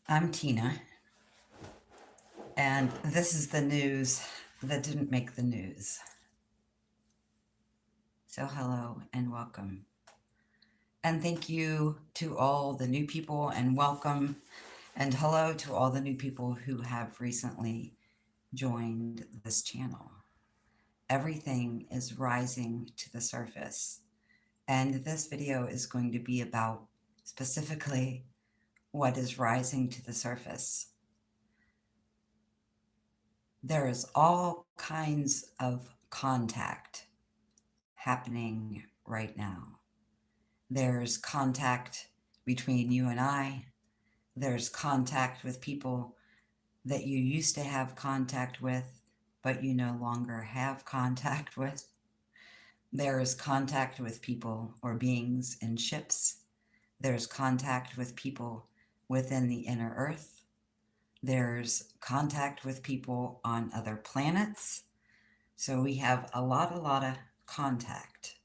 I'm Tina, and this is the news that didn't make the news. So, hello and welcome. And thank you to all the new people, and welcome, and hello to all the new people who have recently joined this channel. Everything is rising to the surface, and this video is going to be about specifically what is rising to the surface. There is all kinds of contact happening right now. There's contact between you and I. There's contact with people that you used to have contact with, but you no longer have contact with. There is contact with people or beings in ships. There's contact with people within the inner earth. There's contact with people on other planets. So we have a lot of contact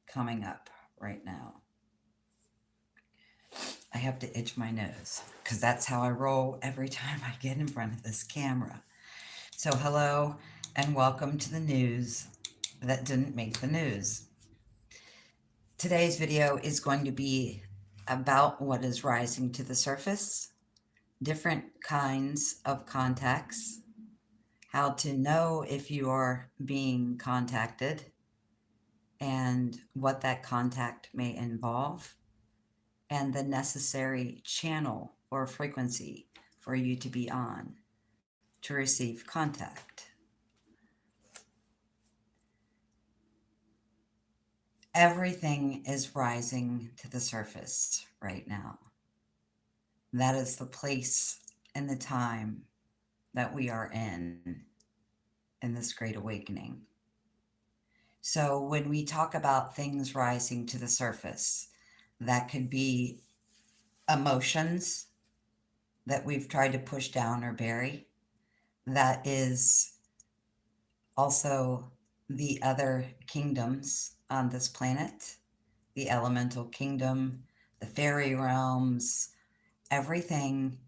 coming up right now. I have to itch my nose because that's how I roll every time I get in front of this camera. So hello and welcome to the news that didn't make the news. Today's video is going to be about what is rising to the surface, different kinds of contacts, how to know if you are being contacted, and what that contact may involve, and the necessary channel or frequency for you to be on to receive contact. Everything is rising to the surface right now. That is the place and the time that we are in this great awakening. So when we talk about things rising to the surface, that could be emotions that we've tried to push down or bury. That is also the other kingdoms on this planet, the elemental kingdom, the fairy realms, everything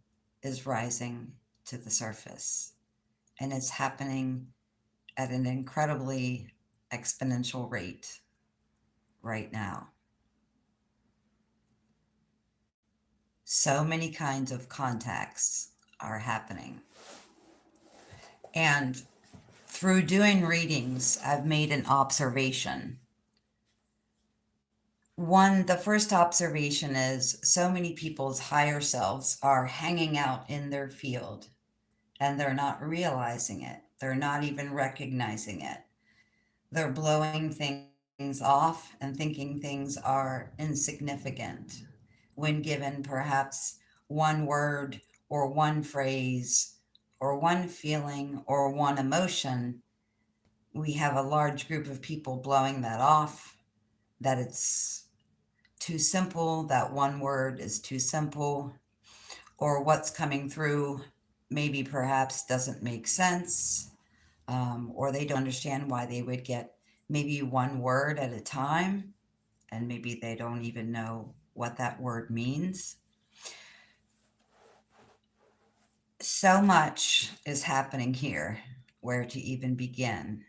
is rising to the surface. And it's happening at an incredibly exponential rate right now. So many kinds of contacts are happening. And through doing readings, I've made an observation. One, the first observation is so many people's higher selves are hanging out in their field and they're not realizing it. They're not even recognizing it. They're blowing things off and thinking things are insignificant when given perhaps one word or one phrase or one feeling or one emotion. We have a large group of people blowing that off, that it's too simple, that one word is too simple, or what's coming through maybe perhaps doesn't make sense, or they don't understand why they would get maybe one word at a time, and maybe they don't even know what that word means. So much is happening here. Where to even begin?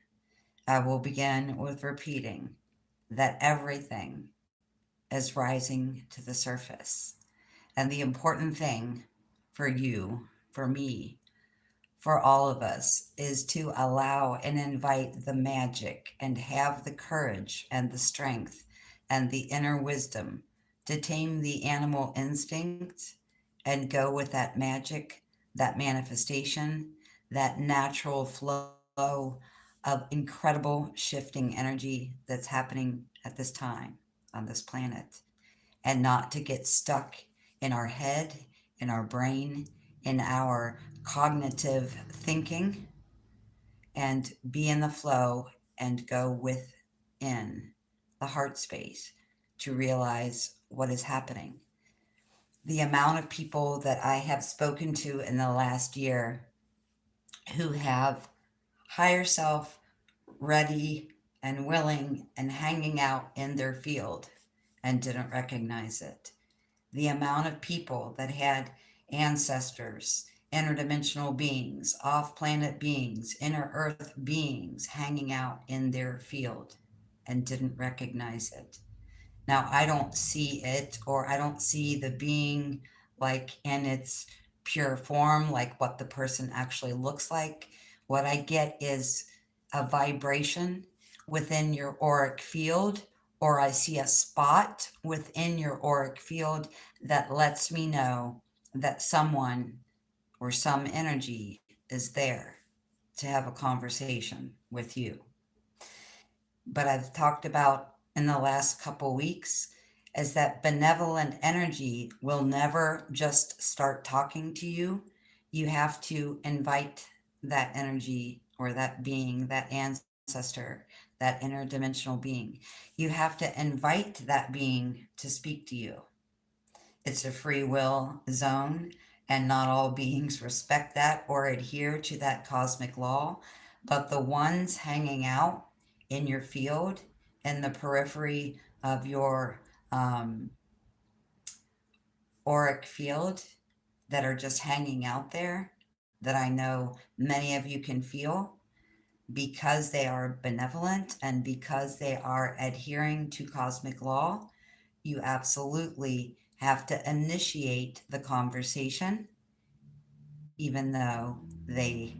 I will begin with repeating that everything is rising to the surface. And the important thing for you, for me, for all of us is to allow and invite the magic and have the courage and the strength and the inner wisdom to tame the animal instinct and go with that magic, that manifestation, that natural flow of incredible shifting energy that's happening at this time on this planet, and not to get stuck in our head, in our brain, in our cognitive thinking, and be in the flow and go within the heart space to realize what is happening. The amount of people that I have spoken to in the last year who have higher self ready and willing and hanging out in their field and didn't recognize it. The amount of people that had ancestors, interdimensional beings, off-planet beings, inner earth beings hanging out in their field and didn't recognize it. Now, I don't see it, or I don't see the being like in its pure form, like what the person actually looks like. What I get is a vibration within your auric field, or I see a spot within your auric field that lets me know that someone or some energy is there to have a conversation with you. But I've talked about in the last couple weeks is that benevolent energy will never just start talking to you. You have to invite that energy or that being, that ancestor, that interdimensional being. You have to invite that being to speak to you. It's a free will zone, and not all beings respect that or adhere to that cosmic law. But the ones hanging out in your field, in the periphery of your auric field, that are just hanging out there, that I know many of you can feel, because they are benevolent and because they are adhering to cosmic law, you absolutely have to initiate the conversation, even though they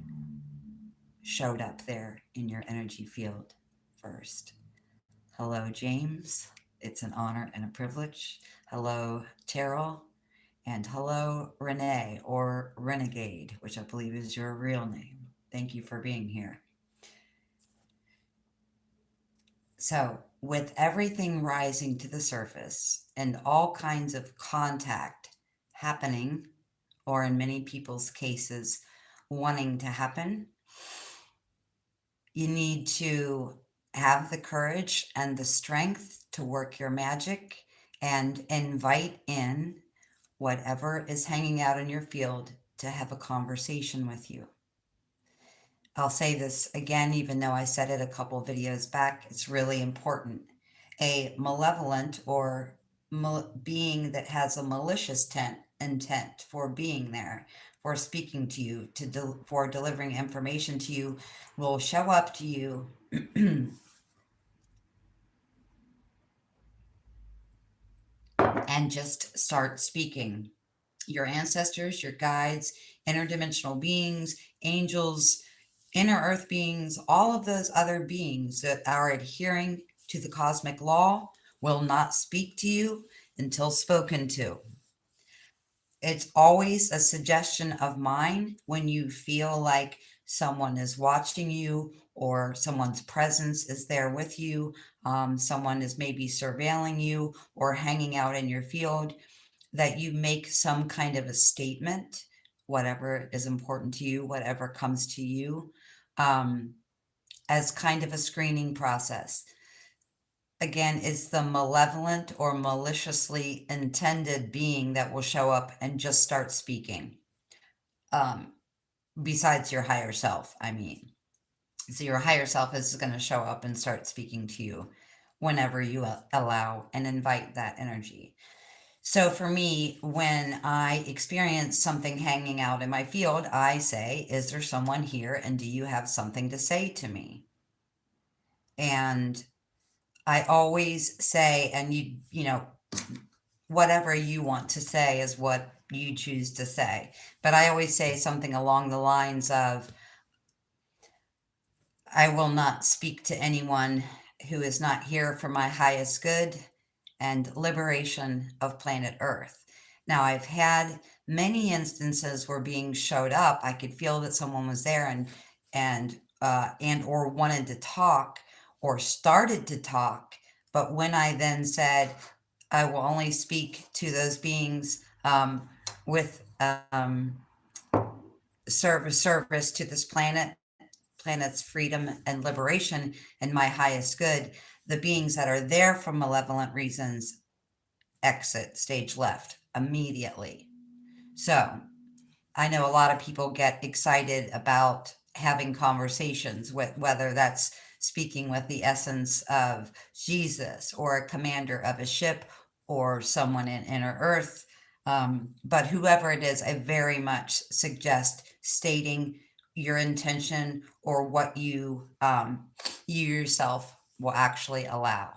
showed up there in your energy field first. Hello, James. It's an honor and a privilege. Hello, Terrell. And hello, Renee, or Renegade, which I believe is your real name. Thank you for being here. So, with everything rising to the surface and all kinds of contact happening, or in many people's cases, wanting to happen, you need to have the courage and the strength to work your magic and invite in whatever is hanging out in your field to have a conversation with you. I'll say this again, even though I said it a couple of videos back, it's really important. A malevolent or being that has a malicious intent for being there, for speaking to you, for delivering information to you, will show up to you and just start speaking. Your ancestors, your guides, interdimensional beings, angels, inner earth beings, all of those other beings that are adhering to the cosmic law will not speak to you until spoken to. It's always a suggestion of mine when you feel like someone is watching you or someone's presence is there with you, someone is maybe surveilling you or hanging out in your field, that you make some kind of a statement, whatever is important to you, whatever comes to you, as kind of a screening process. Again, it's the malevolent or maliciously intended being that will show up and just start speaking. Besides your higher self, I mean. So your higher self is going to show up and start speaking to you whenever you allow and invite that energy. So for me, when I experience something hanging out in my field, I say, is there someone here? And do you have something to say to me? And I always say, and you know, whatever you want to say is what you choose to say. But I always say something along the lines of, I will not speak to anyone who is not here for my highest good and liberation of planet Earth. Now, I've had many instances where being showed up, I could feel that someone was there and or wanted to talk or started to talk. But when I then said, I will only speak to those beings with service to this planet's freedom and liberation and my highest good, the beings that are there for malevolent reasons exit stage left immediately. So I know a lot of people get excited about having conversations with, whether that's speaking with the essence of Jesus or a commander of a ship or someone in inner earth, But whoever it is, I very much suggest stating your intention or what you yourself will actually allow.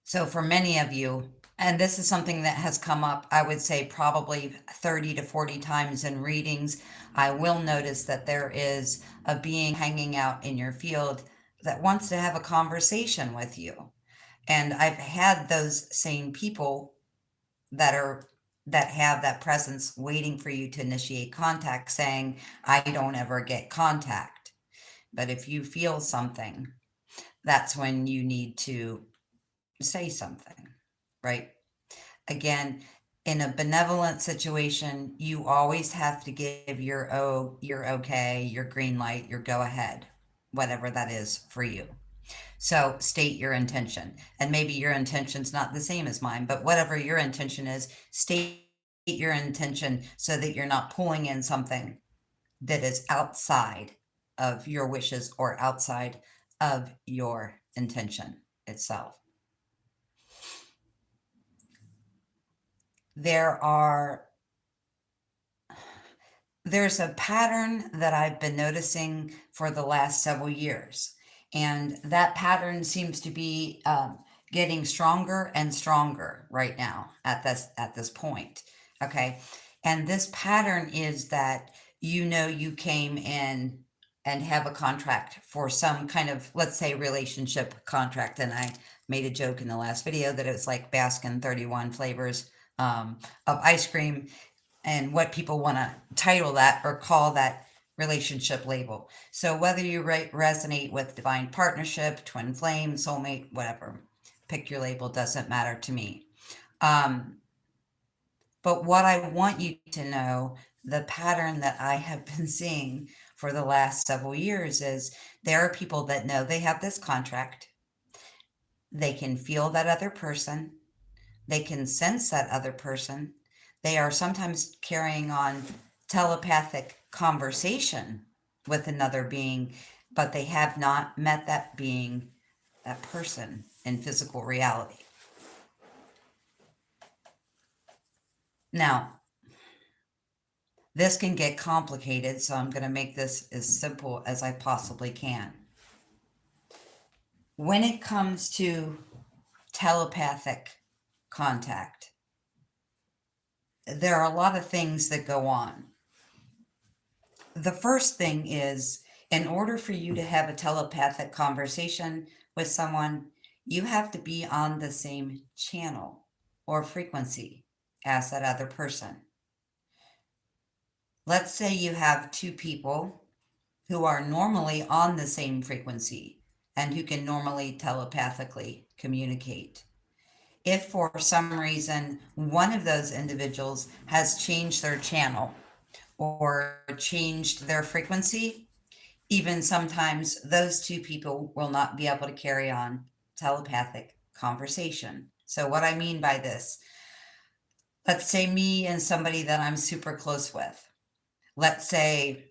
So for many of you, and this is something that has come up, I would say probably 30 to 40 times in readings, I will notice that there is a being hanging out in your field that wants to have a conversation with you. And I've had those same people that have that presence waiting for you to initiate contact saying, I don't ever get contact. But if you feel something, that's when you need to say something, right? Again, in a benevolent situation, you always have to give your okay, your green light, your go ahead, whatever that is for you. So state your intention. And maybe your intention's not the same as mine, but whatever your intention is, state your intention so that you're not pulling in something that is outside of your wishes or outside of your intention itself. There's a pattern that I've been noticing for the last several years, and that pattern seems to be getting stronger and stronger right now at this point. Okay, and this pattern is that you came in and have a contract for some kind of, let's say, relationship contract, and I made a joke in the last video that it was like Baskin 31 flavors of ice cream and what people want to title that or call that relationship label. So whether you resonate with divine partnership, twin flame, soulmate, whatever, pick your label, doesn't matter to me. But what I want you to know, the pattern that I have been seeing for the last several years is there are people that know they have this contract. They can feel that other person. They can sense that other person. They are sometimes carrying on telepathic conversation with another being, but they have not met that being, that person in physical reality. Now, this can get complicated, so I'm going to make this as simple as I possibly can. When it comes to telepathic contact, there are a lot of things that go on. The first thing is, in order for you to have a telepathic conversation with someone, you have to be on the same channel or frequency as that other person. Let's say you have two people who are normally on the same frequency and who can normally telepathically communicate. If for some reason one of those individuals has changed their channel or changed their frequency, even sometimes those two people will not be able to carry on telepathic conversation. So what I mean by this, let's say me and somebody that I'm super close with. Let's say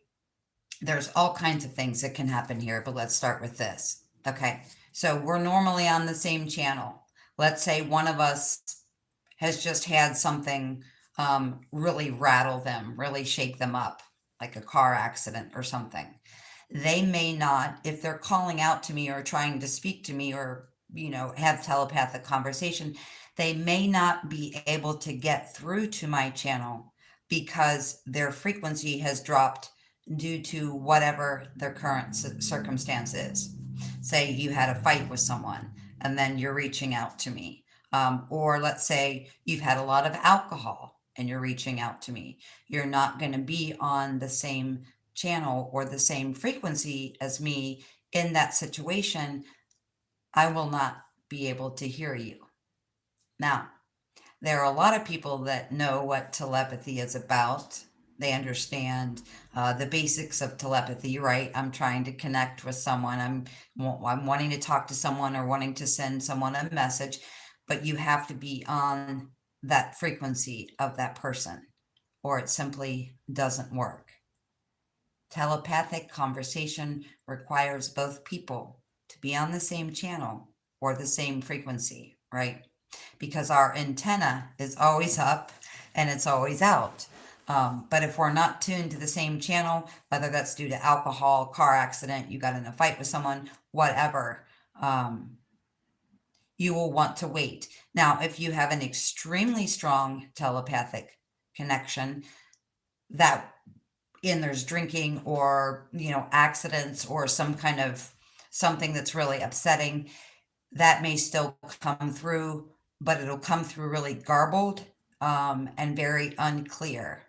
there's all kinds of things that can happen here, but let's start with this. Okay, so we're normally on the same channel. Let's say one of us has just had something really rattle them, really shake them up, like a car accident or something. They may not, if they're calling out to me or trying to speak to me or, have telepathic conversation, they may not be able to get through to my channel because their frequency has dropped due to whatever their current circumstance is. Say you had a fight with someone and then you're reaching out to me. Or let's say you've had a lot of alcohol and you're reaching out to me. You're not going to be on the same channel or the same frequency as me in that situation. I will not be able to hear you. Now, there are a lot of people that know what telepathy is about. They understand the basics of telepathy, right? I'm trying to connect with someone. I'm wanting to talk to someone or wanting to send someone a message, but you have to be on that frequency of that person, or it simply doesn't work. Telepathic conversation requires both people to be on the same channel or the same frequency, right? because our antenna is always up and it's always out. But if we're not tuned to the same channel, whether that's due to alcohol, car accident, you got in a fight with someone, whatever, you will want to wait. Now, if you have an extremely strong telepathic connection, that and there's drinking or, accidents or some kind of something that's really upsetting, that may still come through, but it'll come through really garbled, and very unclear.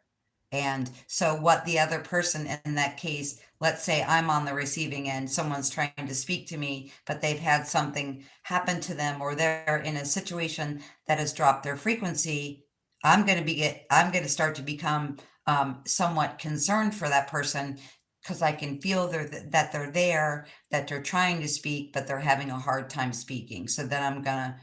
And so what the other person in that case, let's say I'm on the receiving end, someone's trying to speak to me, but they've had something happen to them or they're in a situation that has dropped their frequency, I'm going to start to become somewhat concerned for that person because I can feel that they're there, that they're trying to speak, but they're having a hard time speaking. So then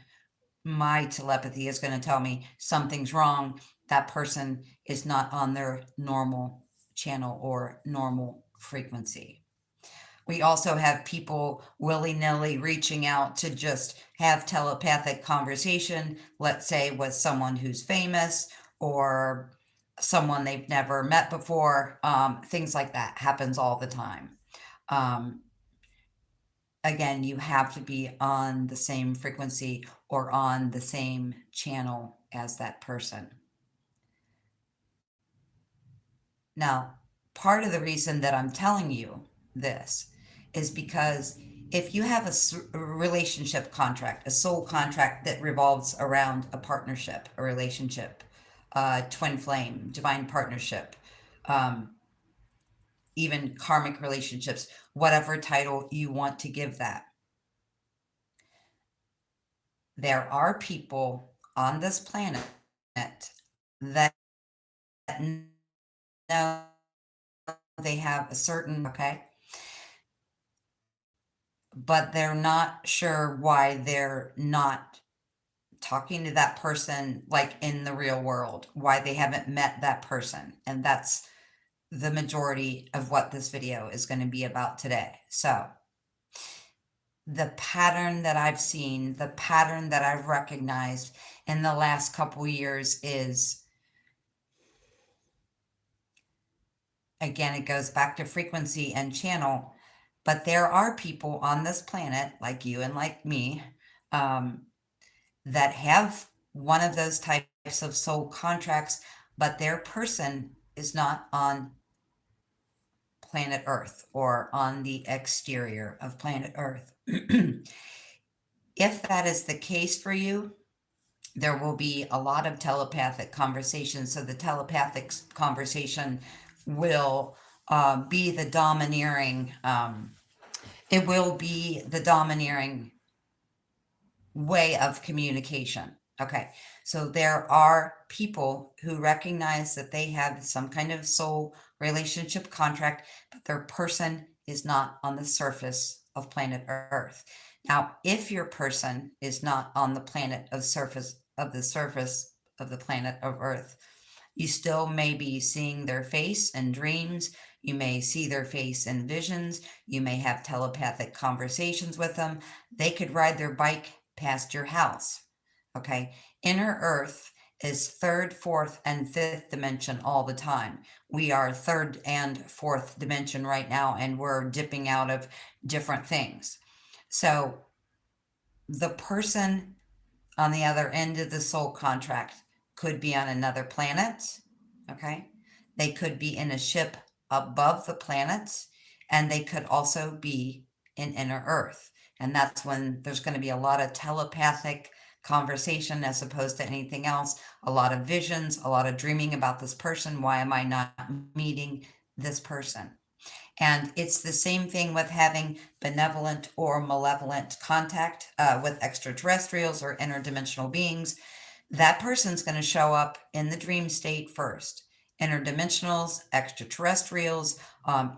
my telepathy is going to tell me something's wrong. That person is not on their normal channel or normal frequency. We also have people willy-nilly reaching out to just have telepathic conversation, let's say with someone who's famous or someone they've never met before. Things like that happens all the time. Again, you have to be on the same frequency or on the same channel as that person. Now, part of the reason that I'm telling you this is because if you have a relationship contract, a soul contract that revolves around a partnership, a relationship, twin flame, divine partnership, even karmic relationships, whatever title you want to give that. There are people on this planet that know they have a certain, okay, but they're not sure why they're not talking to that person like in the real world, why they haven't met that person. And that's the majority of what this video is going to be about today. So the pattern that I've seen, the pattern that I've recognized in the last couple years is, again, it goes back to frequency and channel, but there are people on this planet like you and like me, that have one of those types of soul contracts, but their person is not on planet Earth or on the exterior of planet Earth. If that is the case for you, there will be a lot of telepathic conversations. So the telepathic conversation will be the domineering, it will be the domineering way of communication. Okay, so there are people who recognize that they have some kind of soul relationship contract, but their person is not on the surface of planet Earth. Now, if your person is not on the planet of surface of the planet of Earth, you still may be seeing their face in dreams. You may see their face in visions. You may have telepathic conversations with them. They could ride their bike past your house. Okay. Inner Earth is third, fourth, and fifth dimension all the time. We are third and fourth dimension right now, and we're dipping out of different things. So the person on the other end of the soul contract could be on another planet. Okay. They could be in a ship above the planets, and they could also be in inner Earth. And that's when there's going to be a lot of telepathic conversation as opposed to anything else, a lot of visions, a lot of dreaming about this person. Why am I not meeting this person? And it's the same thing with having benevolent or malevolent contact with extraterrestrials or interdimensional beings. That person's going to show up in the dream state first. Interdimensionals, extraterrestrials,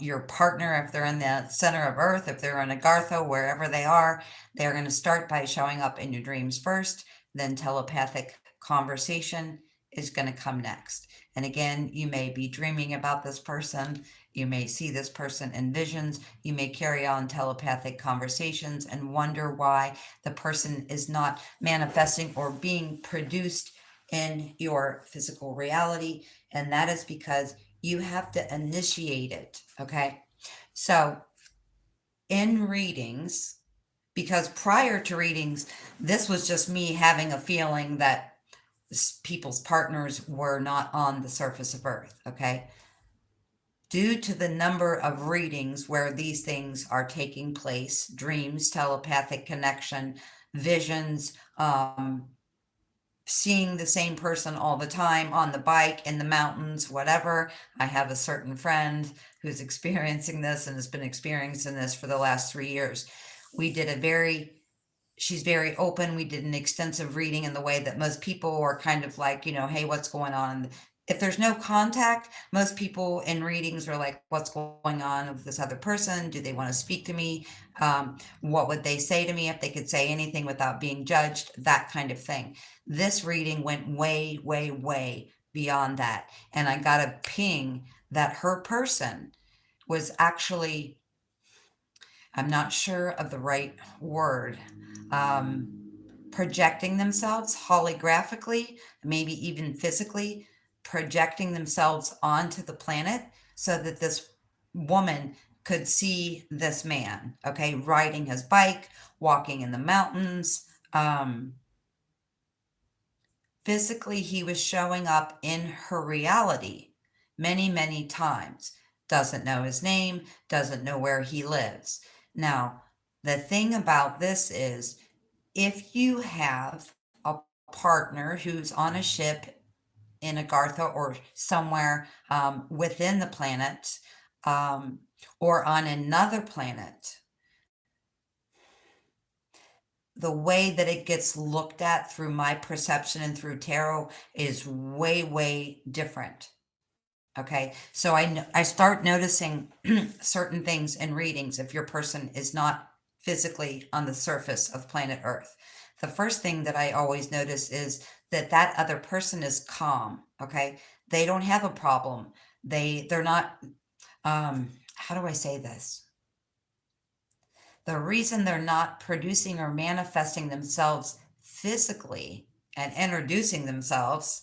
your partner, if they're in the center of Earth, if they're in Agartha, wherever they are, they're going to start by showing up in your dreams first. Then telepathic conversation is going to come next. And again, you may be dreaming about this person You may see this person in visions. You may carry on telepathic conversations and wonder why the person is not manifesting or being produced in your physical reality. And that is because you have to initiate it. Okay. So in readings, because prior to readings, this was just me having a feeling that people's partners were not on the surface of Earth. Okay. Due to the number of readings where these things are taking place, dreams, telepathic connection, visions, seeing the same person all the time on the bike, in the mountains, whatever. I have a certain friend who's experiencing this and has been experiencing this for the last 3 years. She's very open. We did an extensive reading in the way that most people are kind of like, hey, what's going on? If there's no contact, most people in readings are like, what's going on with this other person? Do they want to speak to me? What would they say to me if they could say anything without being judged? That kind of thing. This reading went way, way, way beyond that. And I got a ping that her person was actually, I'm not sure of the right word, projecting themselves holographically, maybe even physically, projecting themselves onto the planet so that this woman could see this man, okay, riding his bike, walking in the mountains. Physically, he was showing up in her reality many, many times. Doesn't know his name, doesn't know where he lives. Now, the thing about this is, if you have a partner who's on a ship in Agartha or somewhere within the planet, or on another planet, the way that it gets looked at through my perception and through tarot is way, way different. Okay, so I start noticing certain things in readings if your person is not physically on the surface of planet Earth. The first thing that I always notice is that that other person is calm. Okay, they don't have a problem. They're not. How do I say this? The reason they're not producing or manifesting themselves physically and introducing themselves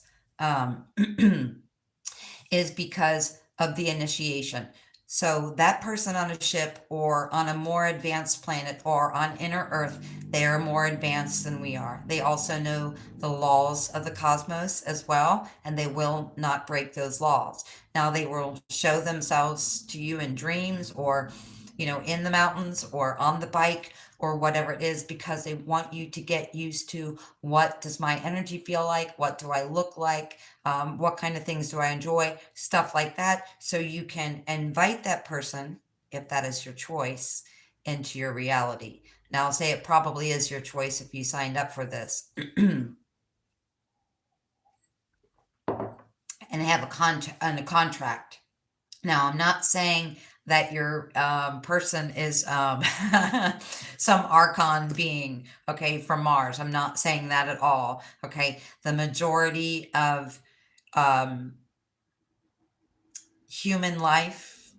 is because of the initiation. So that person on a ship or on a more advanced planet or on inner Earth, they are more advanced than we are. They also know the laws of the cosmos as well, and they will not break those laws. Now they will show themselves to you in dreams or, in the mountains or on the bike or whatever it is, because they want you to get used to, what does my energy feel like? What do I look like? What kind of things do I enjoy? Stuff like that. So you can invite that person, if that is your choice, into your reality. Now, I'll say it probably is your choice if you signed up for this. And have a contract. Now, I'm not saying that your person is some archon being, okay, from Mars. I'm not saying that at all. Okay, the majority of human life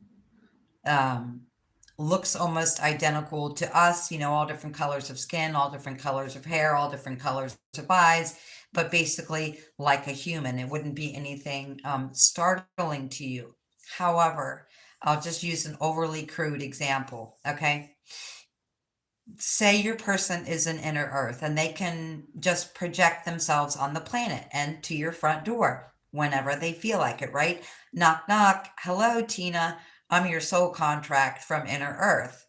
looks almost identical to us, all different colors of skin, all different colors of hair, all different colors of eyes, but basically like a human. It wouldn't be anything startling to you. However, I'll just use an overly crude example, okay? Say your person is an inner Earth and they can just project themselves on the planet and to your front door whenever they feel like it, right? Knock, knock. Hello, Tina. I'm your soul contract from inner Earth.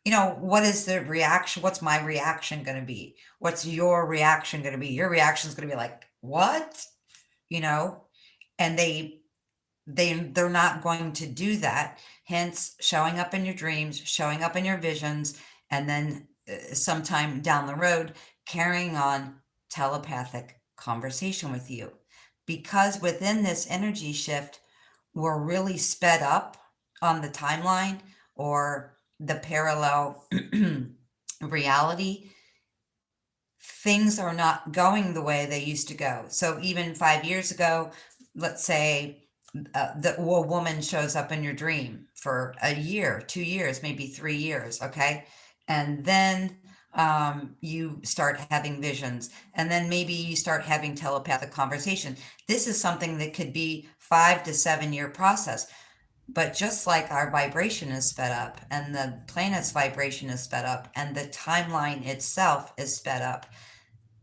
What is the reaction? What's my reaction going to be? What's your reaction going to be? Your reaction is going to be like, what? And they're not going to do that. Hence, showing up in your dreams, showing up in your visions, and then sometime down the road, carrying on telepathic conversation with you. Because within this energy shift, we're really sped up on the timeline or the parallel reality. Things are not going the way they used to go. So even 5 years ago, let's say a woman shows up in your dream for a year, 2 years, maybe 3 years, okay? And then you start having visions, and then maybe you start having telepathic conversation. This is something that could be 5 to 7 year process. But just like our vibration is sped up, and the planet's vibration is sped up, and the timeline itself is sped up,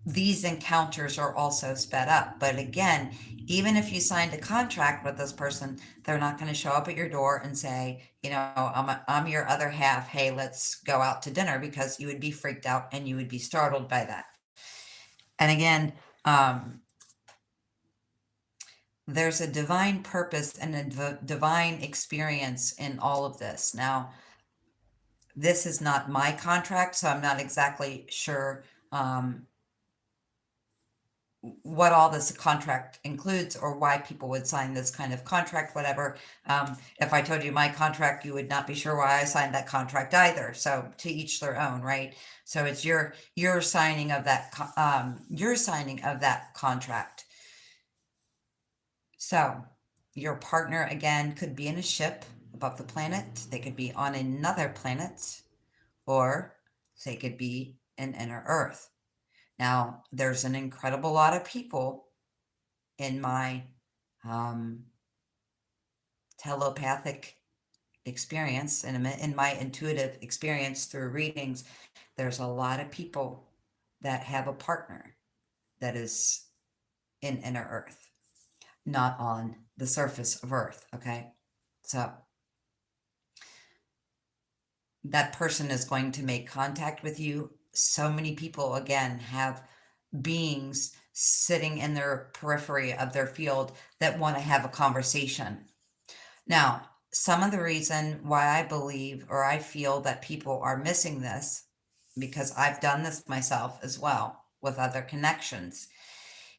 these encounters are also sped up. But again, even if you signed a contract with this person, they're not going to show up at your door and say, I'm your other half. Hey, let's go out to dinner, because you would be freaked out and you would be startled by that. And again, there's a divine purpose and a divine experience in all of this. Now, this is not my contract, so I'm not exactly sure what all this contract includes, or why people would sign this kind of contract, whatever. If I told you my contract, you would not be sure why I signed that contract either. So to each their own, right? So it's your signing of that contract. So your partner, again, could be in a ship above the planet. They could be on another planet, or they could be in inner Earth. Now, there's an incredible lot of people in my telepathic experience and in my intuitive experience through readings. There's a lot of people that have a partner that is in inner Earth, not on the surface of Earth, okay? So that person is going to make contact with you. So many people, again, have beings sitting in their periphery of their field that want to have a conversation. Now, some of the reason why I believe, or I feel, that people are missing this, because I've done this myself as well with other connections,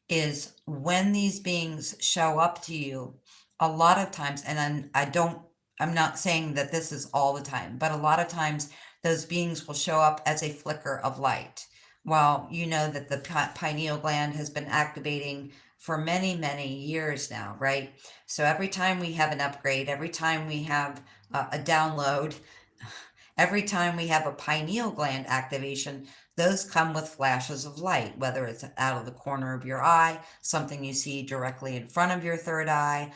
is when these beings show up to you, a lot of times, and I'm not saying that this is all the time, but a lot of times those beings will show up as a flicker of light. Well, you know that the pineal gland has been activating for many, many years now, right? So every time we have an upgrade, every time we have a download, every time we have a pineal gland activation, those come with flashes of light, whether it's out of the corner of your eye, something you see directly in front of your third eye.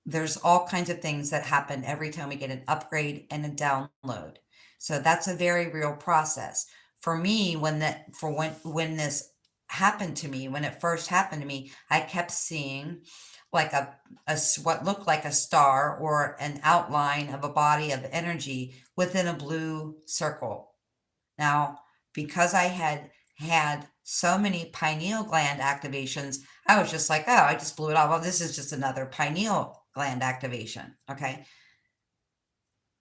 There's all kinds of things that happen every time we get an upgrade and a download. So that's a very real process. For me, when this happened to me, when it first happened to me, I kept seeing like a what looked like a star, or an outline of a body of energy within a blue circle. Now, because I had so many pineal gland activations, I was just like, oh, I just blew it off. Well, this is just another pineal gland activation. Okay.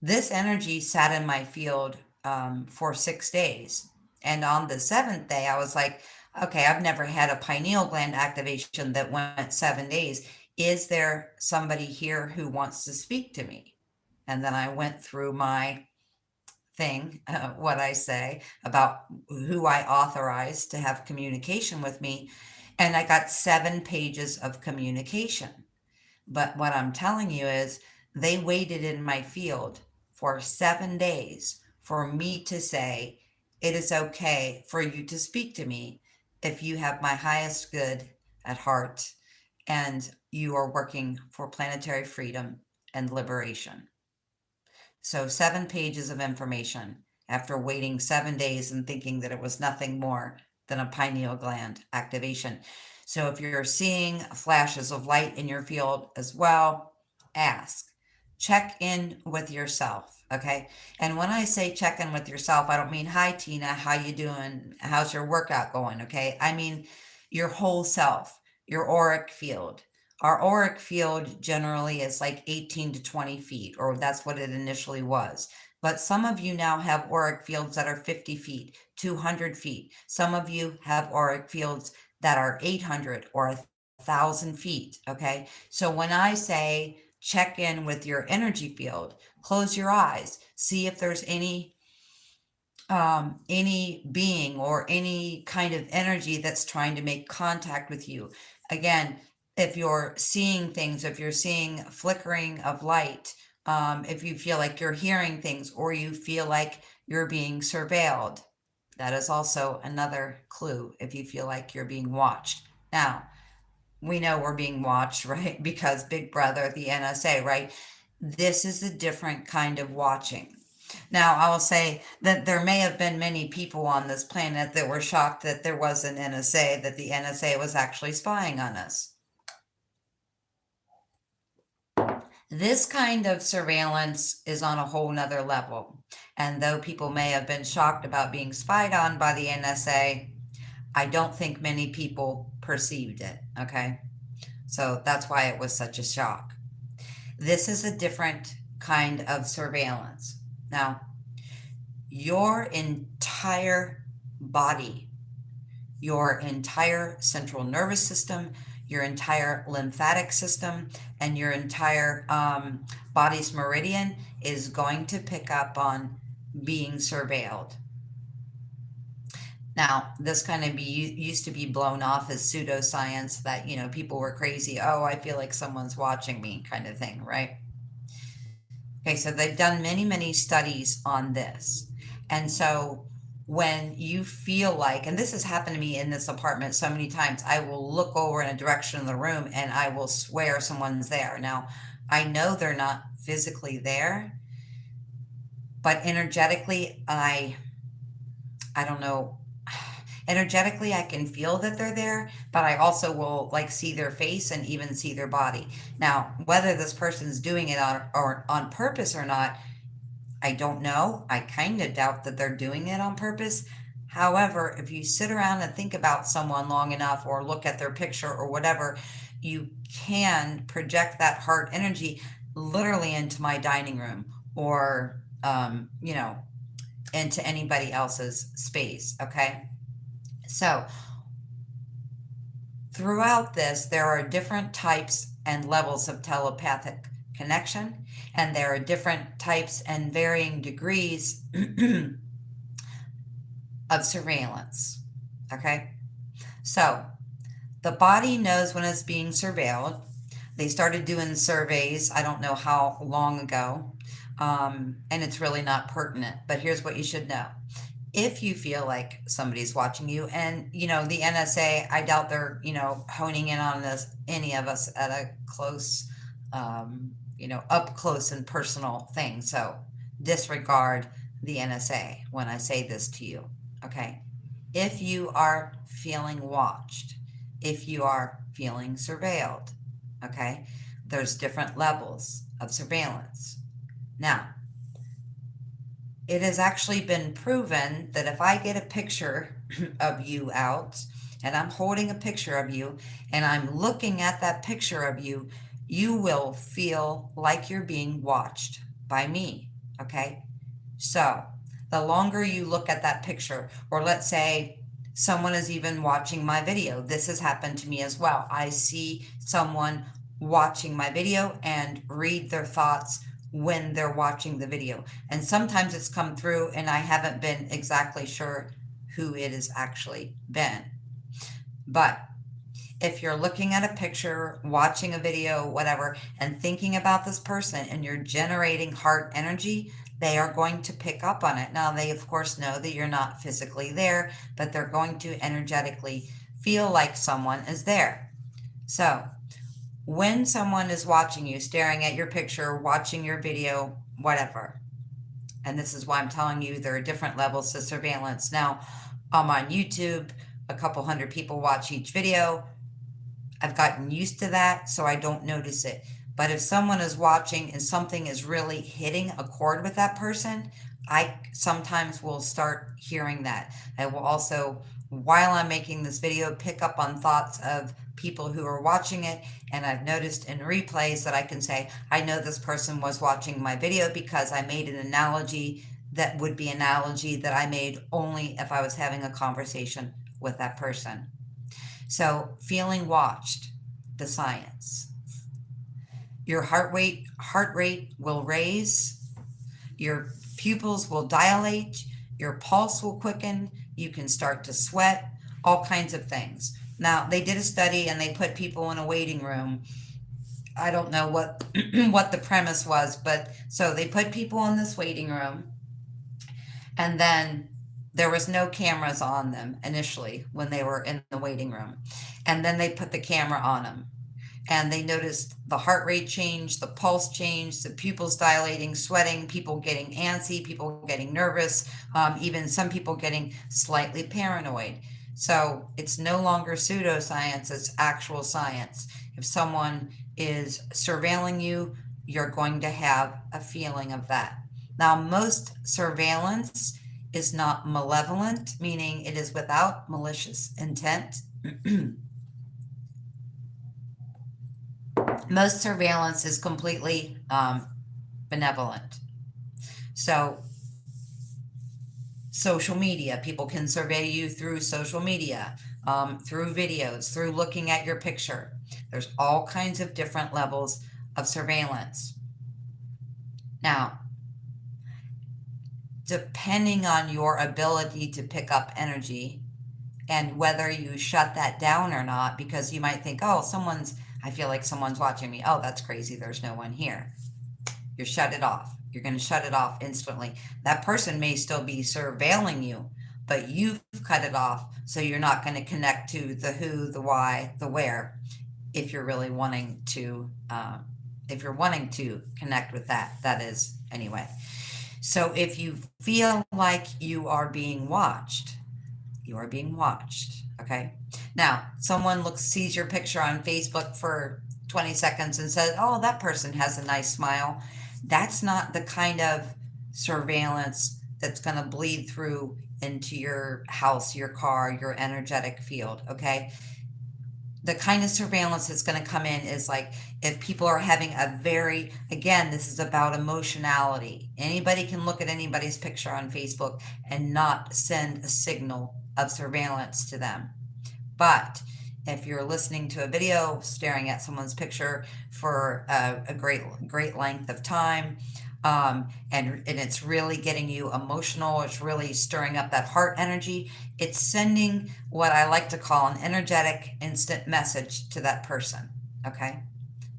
This energy sat in my field for 6 days. And on the 7th day, I was like, okay, I've never had a pineal gland activation that went 7 days. Is there somebody here who wants to speak to me? And then I went through my thing, what I say about who I authorized to have communication with me. And I got 7 pages of communication. But what I'm telling you is, they waited in my field for 7 days for me to say, it is okay for you to speak to me if you have my highest good at heart and you are working for planetary freedom and liberation. So 7 pages of information after waiting 7 days and thinking that it was nothing more than a pineal gland activation. So if you're seeing flashes of light in your field as well, ask. Check in with yourself, okay? And when I say check in with yourself, I don't mean, hi Tina, how you doing? How's your workout going? Okay? I mean your whole self, your auric field. Our auric field generally is like 18 to 20 feet, or that's what it initially was. But some of you now have auric fields that are 50 feet, 200 feet. Some of you have auric fields that are 800 or 1,000 feet. Okay. So when I say check in with your energy field, close your eyes, see if there's any being or any kind of energy that's trying to make contact with you. Again, if you're seeing things, if you're seeing flickering of light, if you feel like you're hearing things or you feel like you're being surveilled, that is also another clue if you feel like you're being watched. Now, we know we're being watched, right? Because Big Brother, the NSA, right? This is a different kind of watching. Now, I will say that there may have been many people on this planet that were shocked that there was an NSA, that the NSA was actually spying on us. This kind of surveillance is on a whole nother level. And though people may have been shocked about being spied on by the NSA, I don't think many people perceived it, okay? So that's why it was such a shock. This is a different kind of surveillance. Now, your entire body, your entire central nervous system, your entire lymphatic system, and your entire body's meridian is going to pick up on being surveilled. Now, this kind of used to be blown off as pseudoscience that, people were crazy. Oh, I feel like someone's watching me kind of thing, right? Okay, so they've done many, many studies on this. And so when you feel like, and this has happened to me in this apartment so many times, I will look over in a direction of the room and I will swear someone's there. Now, I know they're not physically there, but energetically, I don't know. Energetically, I can feel that they're there, but I also will like see their face and even see their body. Now, whether this person's doing it on purpose or not, I don't know. I kind of doubt that they're doing it on purpose. However, if you sit around and think about someone long enough or look at their picture or whatever, you can project that heart energy literally into my dining room or, into anybody else's space. Okay. So throughout this, there are different types and levels of telepathic connection, and there are different types and varying degrees of surveillance. Okay? So the body knows when it's being surveilled. They started doing surveys, I don't know how long ago, and it's really not pertinent, but here's what you should know. If you feel like somebody's watching you, and the NSA, I doubt they're honing in on any of us at a close, up close and personal thing. So disregard the NSA when I say this to you. Okay, if you are feeling watched, if you are feeling surveilled, okay, there's different levels of surveillance. Now, it has actually been proven that if I get a picture of you out and I'm holding a picture of you and I'm looking at that picture of you, you will feel like you're being watched by me. Okay. So the longer you look at that picture, or let's say someone is even watching my video, this has happened to me as well. I see someone watching my video and read their thoughts when they're watching the video. And sometimes it's come through and I haven't been exactly sure who it has actually been. But if you're looking at a picture, watching a video, whatever, and thinking about this person and you're generating heart energy, they are going to pick up on it. Now, they of course know that you're not physically there, but they're going to energetically feel like someone is there. So when someone is watching you, staring at your picture, watching your video, whatever, and this is why I'm telling you there are different levels to surveillance. Now, I'm on YouTube, a couple hundred people watch each video. I've gotten used to that, so I don't notice it. But if someone is watching and something is really hitting a chord with that person, I sometimes will start hearing that. I will also, while I'm making this video, pick up on thoughts of people who are watching it. And I've noticed in replays that I can say, I know this person was watching my video because I made an analogy that would be an analogy that I made only if I was having a conversation with that person. So feeling watched, the science. Your heart rate will raise, your pupils will dilate, your pulse will quicken, you can start to sweat, all kinds of things. Now, they did a study and they put people in a waiting room. I don't know what what the premise was, but so they put people in this waiting room, and then there was no cameras on them initially when they were in the waiting room. And then they put the camera on them, and they noticed the heart rate change, the pulse change, the pupils dilating, sweating, people getting antsy, people getting nervous, even some people getting slightly paranoid. So it's no longer pseudoscience, it's actual science. If someone is surveilling you, you're going to have a feeling of that. Now, most surveillance is not malevolent, meaning it is without malicious intent. Most surveillance is completely benevolent. So, social media, people can survey you through social media, through videos, through looking at your picture. There's all kinds of different levels of surveillance. Now, depending on your ability to pick up energy and whether you shut that down or not, because you might think, oh, I feel like someone's watching me. Oh, that's crazy. There's no one here. You shut it off. You're going to shut it off instantly. That person may still be surveilling you, but you've cut it off. So you're not going to connect to the who, the why, the where, if you're really wanting to, connect with that is anyway. So if you feel like you are being watched, you are being watched. Okay. Now, someone sees your picture on Facebook for 20 seconds and says, oh, that person has a nice smile. That's not the kind of surveillance that's going to bleed through into your house, your car, your energetic field. Okay. The kind of surveillance that's going to come in is like if people are having again, this is about emotionality. Anybody can look at anybody's picture on Facebook and not send a signal of surveillance to them. But if you're listening to a video, staring at someone's picture for a great length of time, and it's really getting you emotional, it's really stirring up that heart energy, it's sending what I like to call an energetic instant message to that person. Okay.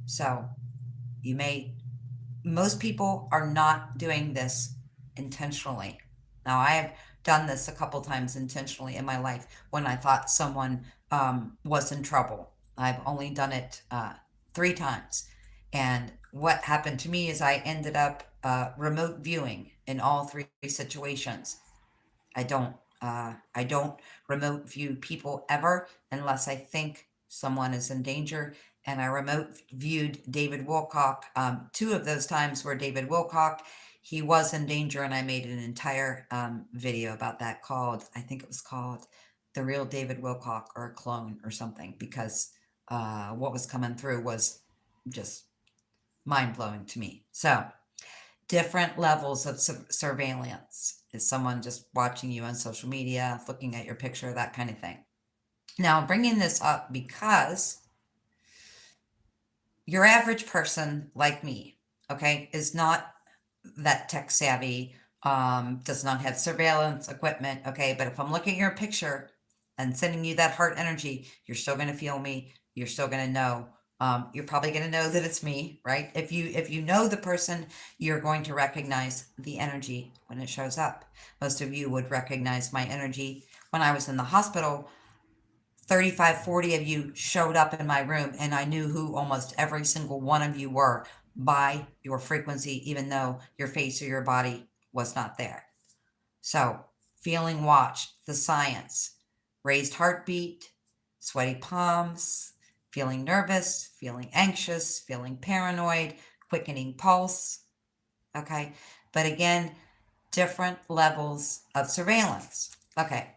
So most people are not doing this intentionally. Now, I have done this a couple times intentionally in my life when I thought someone was in trouble. I've only done it 3 times. And what happened to me is I ended up remote viewing in all 3 situations. I don't remote view people ever unless I think someone is in danger. And I remote viewed David Wilcock. 2 of those times were David Wilcock. He was in danger, and I made an entire video about that I think it was called The Real David Wilcock or a Clone or something, because what was coming through was just mind-blowing to me. So, different levels of surveillance. Is someone just watching you on social media, looking at your picture, that kind of thing. Now, I'm bringing this up because your average person like me, okay, is not that tech savvy, does not have surveillance equipment, okay, but if I'm looking at your picture and sending you that heart energy, you're still going to feel me. You're still going to know. You're probably going to know that it's me, right? If you know the person, you're going to recognize the energy when it shows up. Most of you would recognize my energy when I was in the hospital. 35, 40 of you showed up in my room, and I knew who almost every single one of you were by your frequency, even though your face or your body was not there. So, feeling watched, the science, raised heartbeat, sweaty palms, feeling nervous, feeling anxious, feeling paranoid, quickening pulse. Okay. But again, different levels of surveillance. Okay.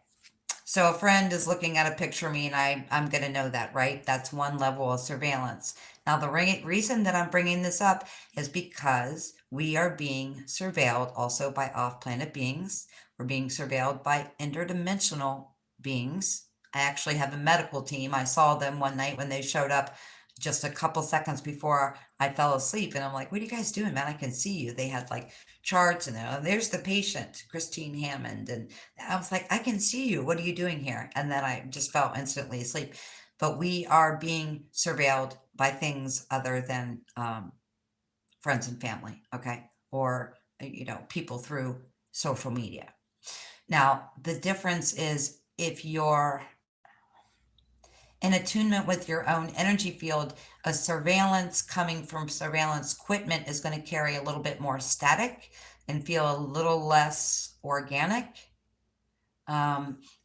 So a friend is looking at a picture of me, and I'm going to know that, right? That's one level of surveillance. Now, the reason that I'm bringing this up is because we are being surveilled also by off-planet beings. We're being surveilled by interdimensional beings. I actually have a medical team. I saw them one night when they showed up just a couple seconds before I fell asleep. And I'm like, what are you guys doing, man? I can see you. They had like charts and there's the patient, Christine Hammond. And I was like, I can see you. What are you doing here? And then I just fell instantly asleep. But we are being surveilled by things other than friends and family, okay? Or, people through social media. Now, the difference is if you're in attunement with your own energy field, a surveillance coming from surveillance equipment is going to carry a little bit more static and feel a little less organic.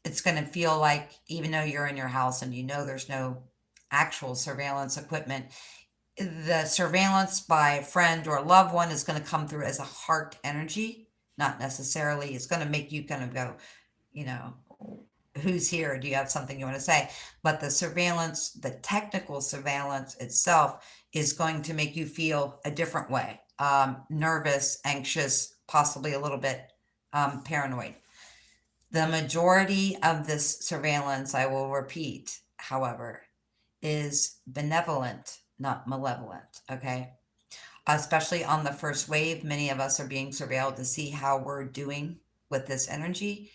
It's going to feel like, even though you're in your house and there's no actual surveillance equipment, the surveillance by a friend or a loved one is going to come through as a heart energy, not necessarily. It's going to make you kind of go, you know, who's here? Do you have something you want to say? But the surveillance, the technical surveillance itself, is going to make you feel a different way, nervous, anxious, possibly a little bit paranoid. The majority of this surveillance, I will repeat, however, is benevolent, not malevolent, okay? Especially on the first wave, many of us are being surveilled to see how we're doing with this energy,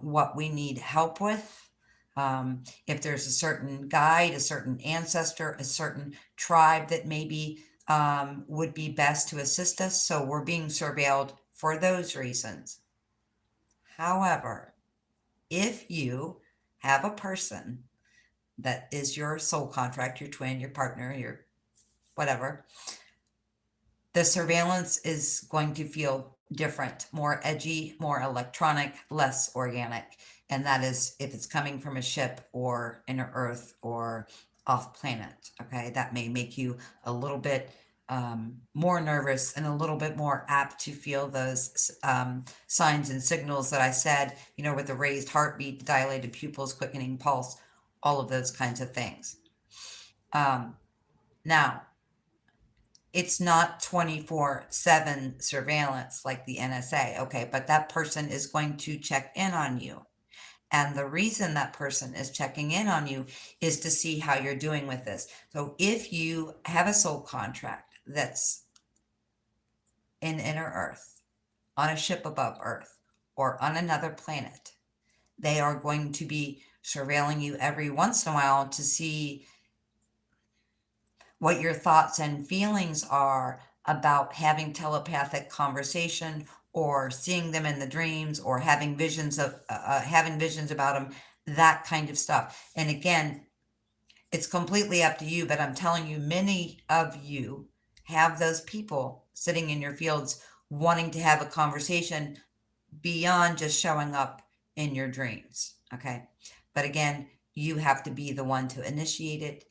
what we need help with. If there's a certain guide, a certain ancestor, a certain tribe that maybe would be best to assist us. So we're being surveilled for those reasons. However, if you have a person that is your soul contract, your twin, your partner, your whatever, the surveillance is going to feel different, more edgy, more electronic, less organic. And that is if it's coming from a ship or inner Earth or off planet. Okay, that may make you a little bit more nervous and a little bit more apt to feel those signs and signals that I said, with the raised heartbeat, dilated pupils, quickening pulse, all of those kinds of things. Now, it's not 24/7 surveillance like the NSA, okay, but that person is going to check in on you. And the reason that person is checking in on you is to see how you're doing with this. So if you have a soul contract that's in inner Earth, on a ship above Earth, or on another planet, they are going to be surveilling you every once in a while to see what your thoughts and feelings are about having telepathic conversation or seeing them in the dreams or having visions about them, that kind of stuff. And again, it's completely up to you, but I'm telling you, many of you have those people sitting in your fields wanting to have a conversation beyond just showing up in your dreams. Okay. But again, you have to be the one to initiate it.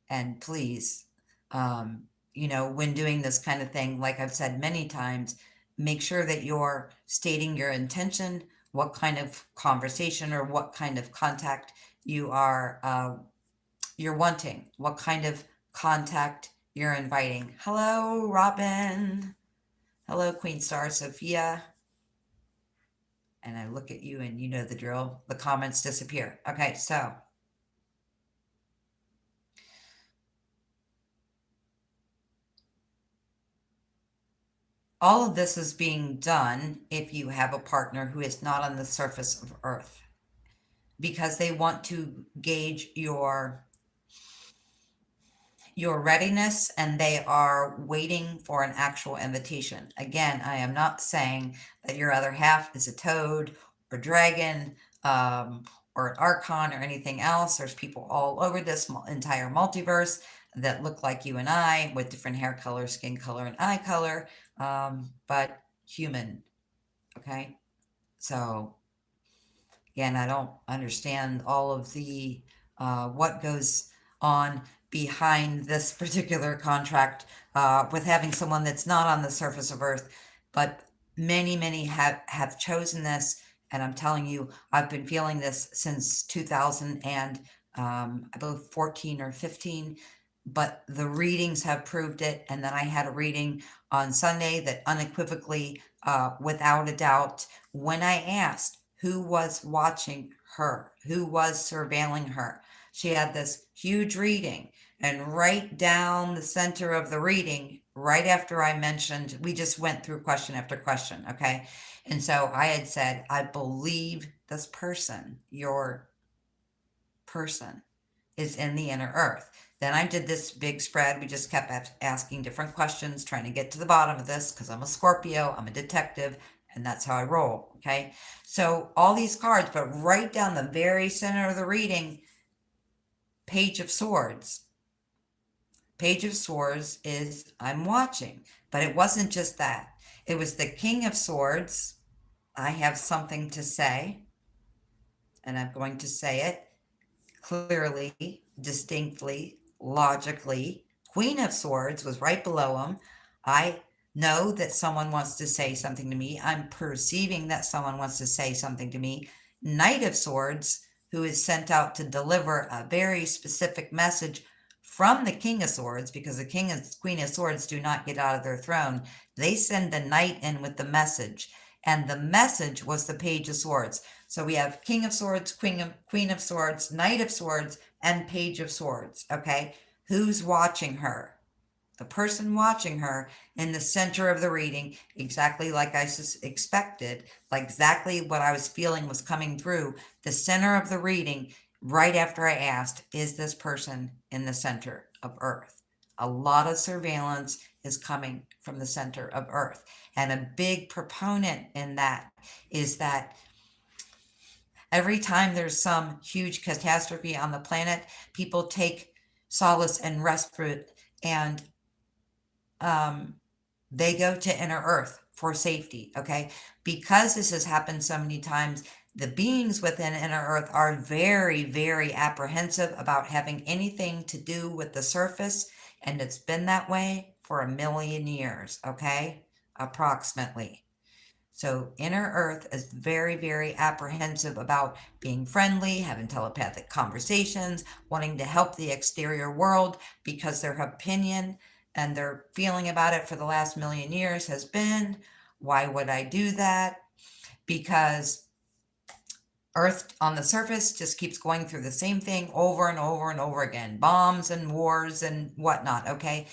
And please, when doing this kind of thing, like I've said many times, make sure that you're stating your intention, what kind of conversation or what kind of contact you're wanting, what kind of contact you're inviting. Hello, Robin. Hello, Queen Star Sophia. And I look at you and you know the drill. The comments disappear. Okay, so all of this is being done if you have a partner who is not on the surface of Earth, because they want to gauge your readiness and they are waiting for an actual invitation. Again, I am not saying that your other half is a toad or dragon or an archon or anything else. There's people all over this entire multiverse that look like you and I with different hair color, skin color, and eye color, but human. Okay. So again, I don't understand all of the what goes on behind this particular contract with having someone that's not on the surface of Earth, but many have chosen this, and I'm telling you, I've been feeling this since 2000 and I believe 14 or 15. But the readings have proved it, and then I had a reading on Sunday that unequivocally, without a doubt, when I asked who was watching her, who was surveilling her, she had this huge reading And right down the center of the reading, right after I mentioned, we just went through question after question, okay? And so I had said, I believe this person, your person, is in the inner earth. Then I did this big spread. We just kept asking different questions, trying to get to the bottom of this because I'm a Scorpio, I'm a detective, and that's how I roll, okay? So all these cards, but right down the very center of the reading, Page of Swords. Page of Swords is I'm watching, but it wasn't just that. It was the King of Swords. I have something to say, and I'm going to say it clearly, distinctly, logically. Queen of Swords was right below him. I know that someone wants to say something to me. I'm perceiving that someone wants to say something to me. Knight of Swords, who is sent out to deliver a very specific message from the King of Swords, because the King and Queen of Swords do not get out of their throne. They send the knight in with the message, and the message was the Page of Swords. So we have King of Swords, Queen of Swords, Knight of Swords, and Page of Swords, okay? Who's watching her? The person watching her in the center of the reading, exactly like I expected, like exactly what I was feeling was coming through, the center of the reading, right after I asked, is this person in the center of Earth? A lot of surveillance is coming from the center of Earth. And a big proponent in that is that every time there's some huge catastrophe on the planet, people take solace and respite, and they go to inner earth for safety, okay? Because this has happened so many times, the beings within inner earth are very, very apprehensive about having anything to do with the surface, and it's been that way for 1,000,000 years, okay? Approximately. So inner earth is very, very apprehensive about being friendly, having telepathic conversations, wanting to help the exterior world, because their opinion and their feeling about it for the last 1,000,000 years has been, why would I do that? Because Earth on the surface just keeps going through the same thing over and over and over again, bombs and wars and whatnot, okay?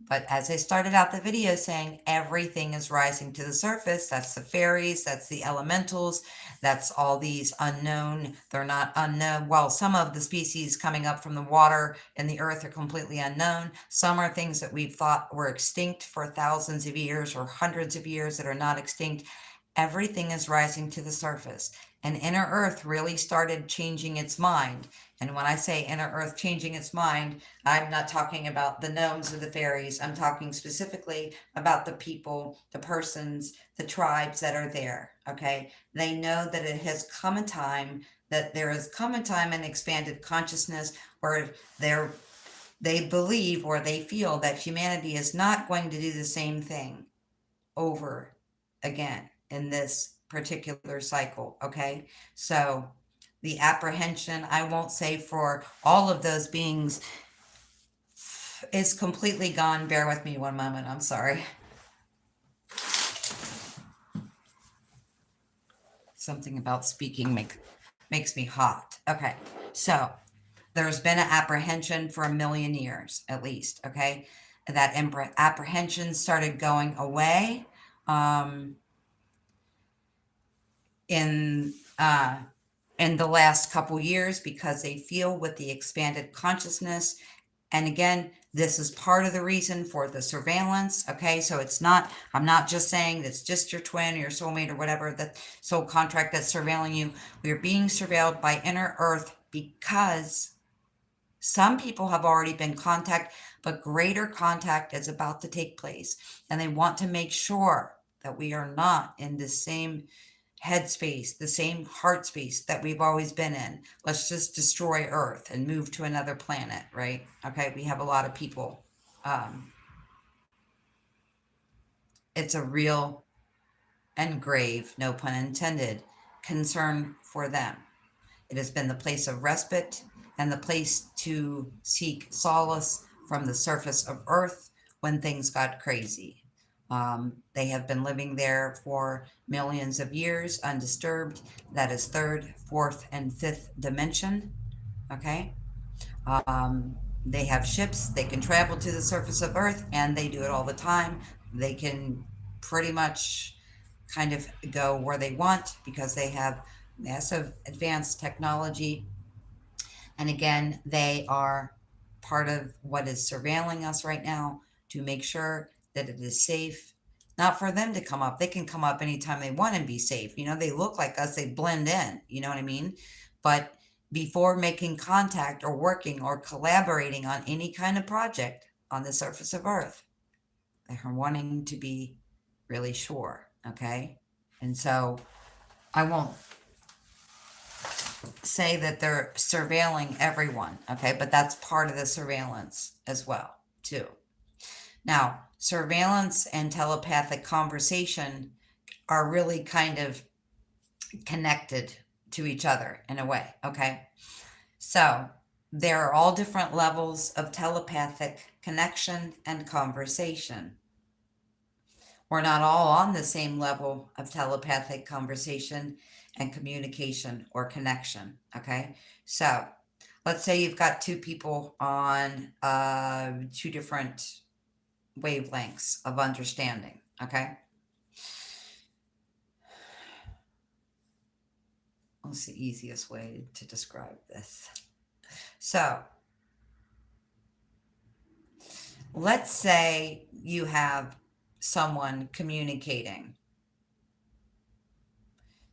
But as I started out the video saying, everything is rising to the surface. That's the fairies, that's the elementals, that's all these unknown, they're not unknown. Well, some of the species coming up from the water and the earth are completely unknown. Some are things that we've thought were extinct for thousands of years or hundreds of years that are not extinct. Everything is rising to the surface. And inner earth really started changing its mind. And when I say inner earth changing its mind, I'm not talking about the gnomes or the fairies. I'm talking specifically about the people, the persons, the tribes that are there. Okay. They know that it has come a time, that there has come a time in expanded consciousness where they believe or they feel that humanity is not going to do the same thing over again in this particular cycle. Okay. So the apprehension, I won't say for all of those beings, is completely gone. Bear with me one moment. I'm sorry. Something about speaking makes me hot. Okay. So there's been an apprehension for 1,000,000 years, at least. Okay. That apprehension started going away in the last couple years, because they feel with the expanded consciousness. And again, this is part of the reason for the surveillance. Okay, so it's not, I'm not just saying it's just your twin or your soulmate or whatever, that soul contract that's surveilling you. We are being surveilled by inner earth because some people have already been contacted, but greater contact is about to take place. And they want to make sure that we are not in the same headspace, the same heart space that we've always been in. Let's just destroy Earth and move to another planet, right? Okay, we have a lot of people. It's a real and grave, no pun intended, concern for them. It has been the place of respite and the place to seek solace from the surface of Earth when things got crazy. They have been living there for millions of years undisturbed. That is third, fourth, and fifth dimension. Okay. They have ships, they can travel to the surface of Earth, and they do it all the time. They can pretty much kind of go where they want because they have massive advanced technology. And again, they are part of what is surveilling us right now to make sure that it is safe. Not for them to come up. They can come up anytime they want and be safe. You know, they look like us, they blend in. You know what I mean? But before making contact or working or collaborating on any kind of project on the surface of Earth, they're wanting to be really sure. Okay. And so I won't say that they're surveilling everyone, okay, but that's part of the surveillance as well, too. Now, surveillance and telepathic conversation are really kind of connected to each other in a way, okay? So, there are all different levels of telepathic connection and conversation. We're not all on the same level of telepathic conversation and communication or connection. Okay. So let's say you've got two people on two different wavelengths of understanding. Okay. What's the easiest way to describe this? So let's say you have someone communicating,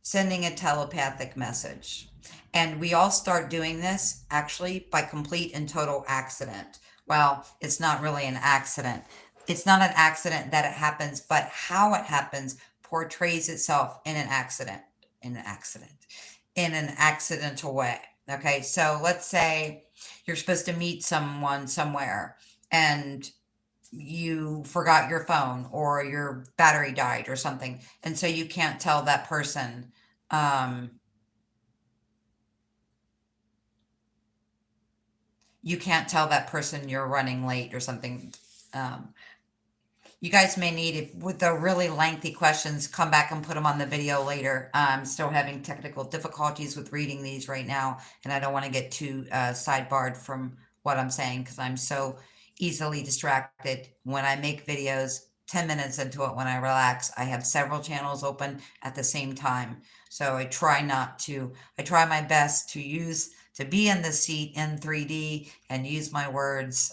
sending a telepathic message. And we all start doing this actually by complete and total accident. Well, it's not really an accident. It's not an accident that it happens, but how it happens portrays itself in an accident, in an accidental way. Okay, so let's say you're supposed to meet someone somewhere and you forgot your phone or your battery died or something, and so you can't tell that person you're running late or something. You guys may need, if with the really lengthy questions, come back and put them on the video later. I'm still having technical difficulties with reading these right now, and I don't want to get too sidebarred from what I'm saying because I'm so easily distracted when I make videos. 10 minutes into it, when I relax, I have several channels open at the same time. So I try my best to be in the seat in 3D and use my words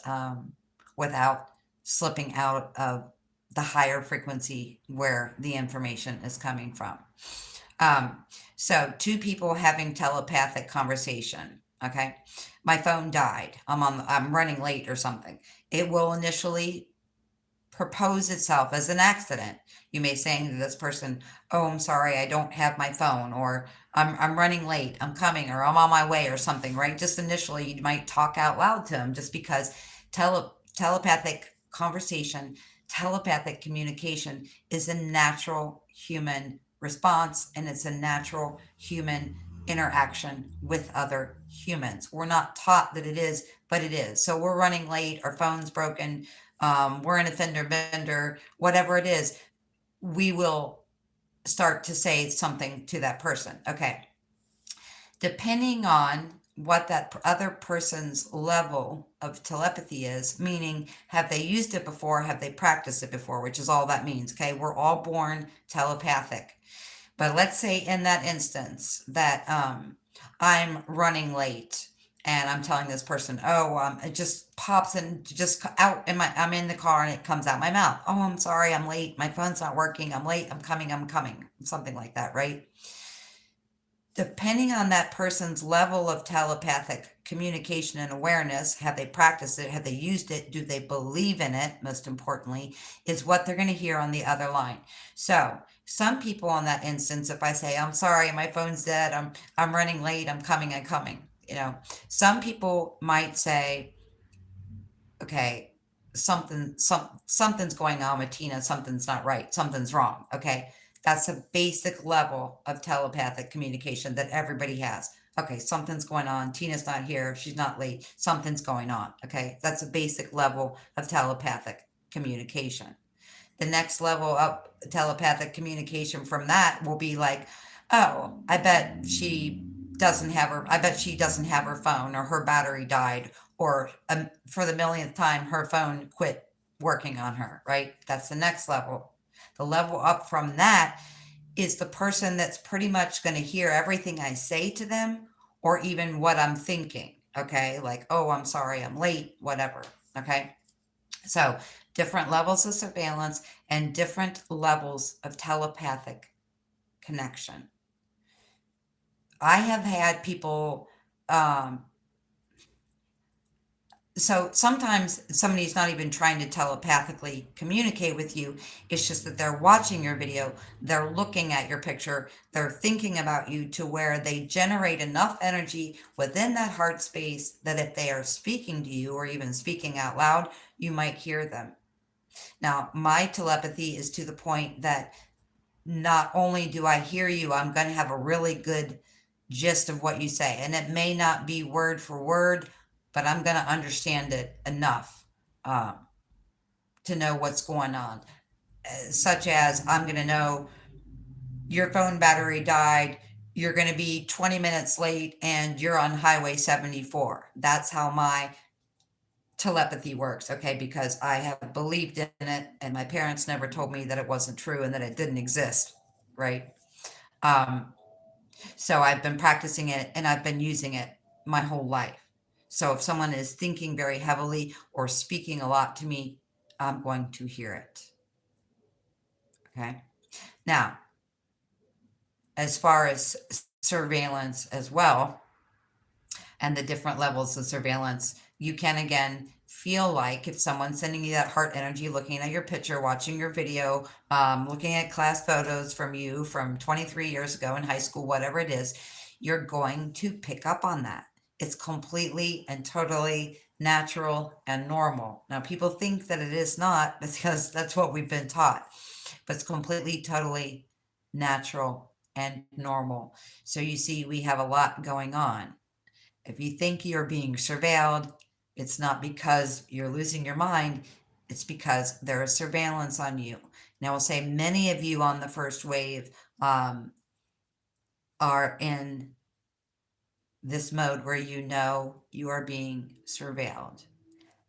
without slipping out of the higher frequency where the information is coming from. So two people having telepathic conversation. Okay. My phone died. I'm running late or something. It will initially propose itself as an accident. You may say to this person, "Oh, I'm sorry, I don't have my phone," or I'm running late, I'm coming, or I'm on my way, or something, right? Just initially, you might talk out loud to them just because telepathic conversation, telepathic communication is a natural human response, and it's a natural human interaction with other humans. We're not taught that it is, but it is. So we're running late, our phone's broken, we're in a fender bender, whatever it is, we will start to say something to that person. Okay. Depending on what that other person's level of telepathy is, meaning have they used it before, have they practiced it before, which is all that means. Okay. We're all born telepathic. But let's say in that instance that I'm running late and I'm telling this person, "Oh, it just pops and just out in I'm in the car and it comes out my mouth. Oh, I'm sorry, I'm late. My phone's not working. I'm late. I'm coming. Something like that, right? Depending on that person's level of telepathic communication and awareness, have they practiced it? Have they used it? Do they believe in it? Most importantly, is what they're going to hear on the other line. So, some people on that instance, if I say, "I'm sorry, my phone's dead. I'm running late. I'm coming." You know, some people might say, "Okay, something's going on with Tina. Something's not right. Something's wrong." Okay, that's a basic level of telepathic communication that everybody has. Okay, something's going on. Tina's not here. She's not late. Something's going on. Okay, that's a basic level of telepathic communication. The next level up telepathic communication from that will be like, "Oh, I bet she doesn't have her phone, or her battery died, or for the millionth time, her phone quit working on her, right? That's the next level. The level up from that is the person that's pretty much going to hear everything I say to them or even what I'm thinking. Okay. Like, oh, I'm sorry, I'm late, whatever. Okay. So, different levels of surveillance and different levels of telepathic connection. I have had people, so sometimes somebody's not even trying to telepathically communicate with you. It's just that they're watching your video, they're looking at your picture, they're thinking about you to where they generate enough energy within that heart space that if they are speaking to you or even speaking out loud, you might hear them. Now, my telepathy is to the point that not only do I hear you, I'm going to have a really good gist of what you say. And it may not be word for word, but I'm going to understand it enough um, to know what's going on. Such as, I'm going to know your phone battery died, you're going to be 20 minutes late, and you're on Highway 74. That's how my telepathy works, okay? Because I have believed in it, and my parents never told me that it wasn't true and that it didn't exist, right? Um, So I've been practicing it and I've been using it my whole life. So if someone is thinking very heavily or speaking a lot to me, I'm going to hear it. Okay. Now, as far as surveillance as well, and the different levels of surveillance, you can again feel like if someone's sending you that heart energy, looking at your picture, watching your video, looking at class photos from you from 23 years ago in high school, whatever it is, you're going to pick up on that. It's completely and totally natural and normal. Now, people think that it is not because that's what we've been taught, but it's completely, totally natural and normal. So you see, we have a lot going on. If you think you're being surveilled, it's not because you're losing your mind, it's because there is surveillance on you. Now, I'll say many of you on the first wave are in this mode where you know you are being surveilled.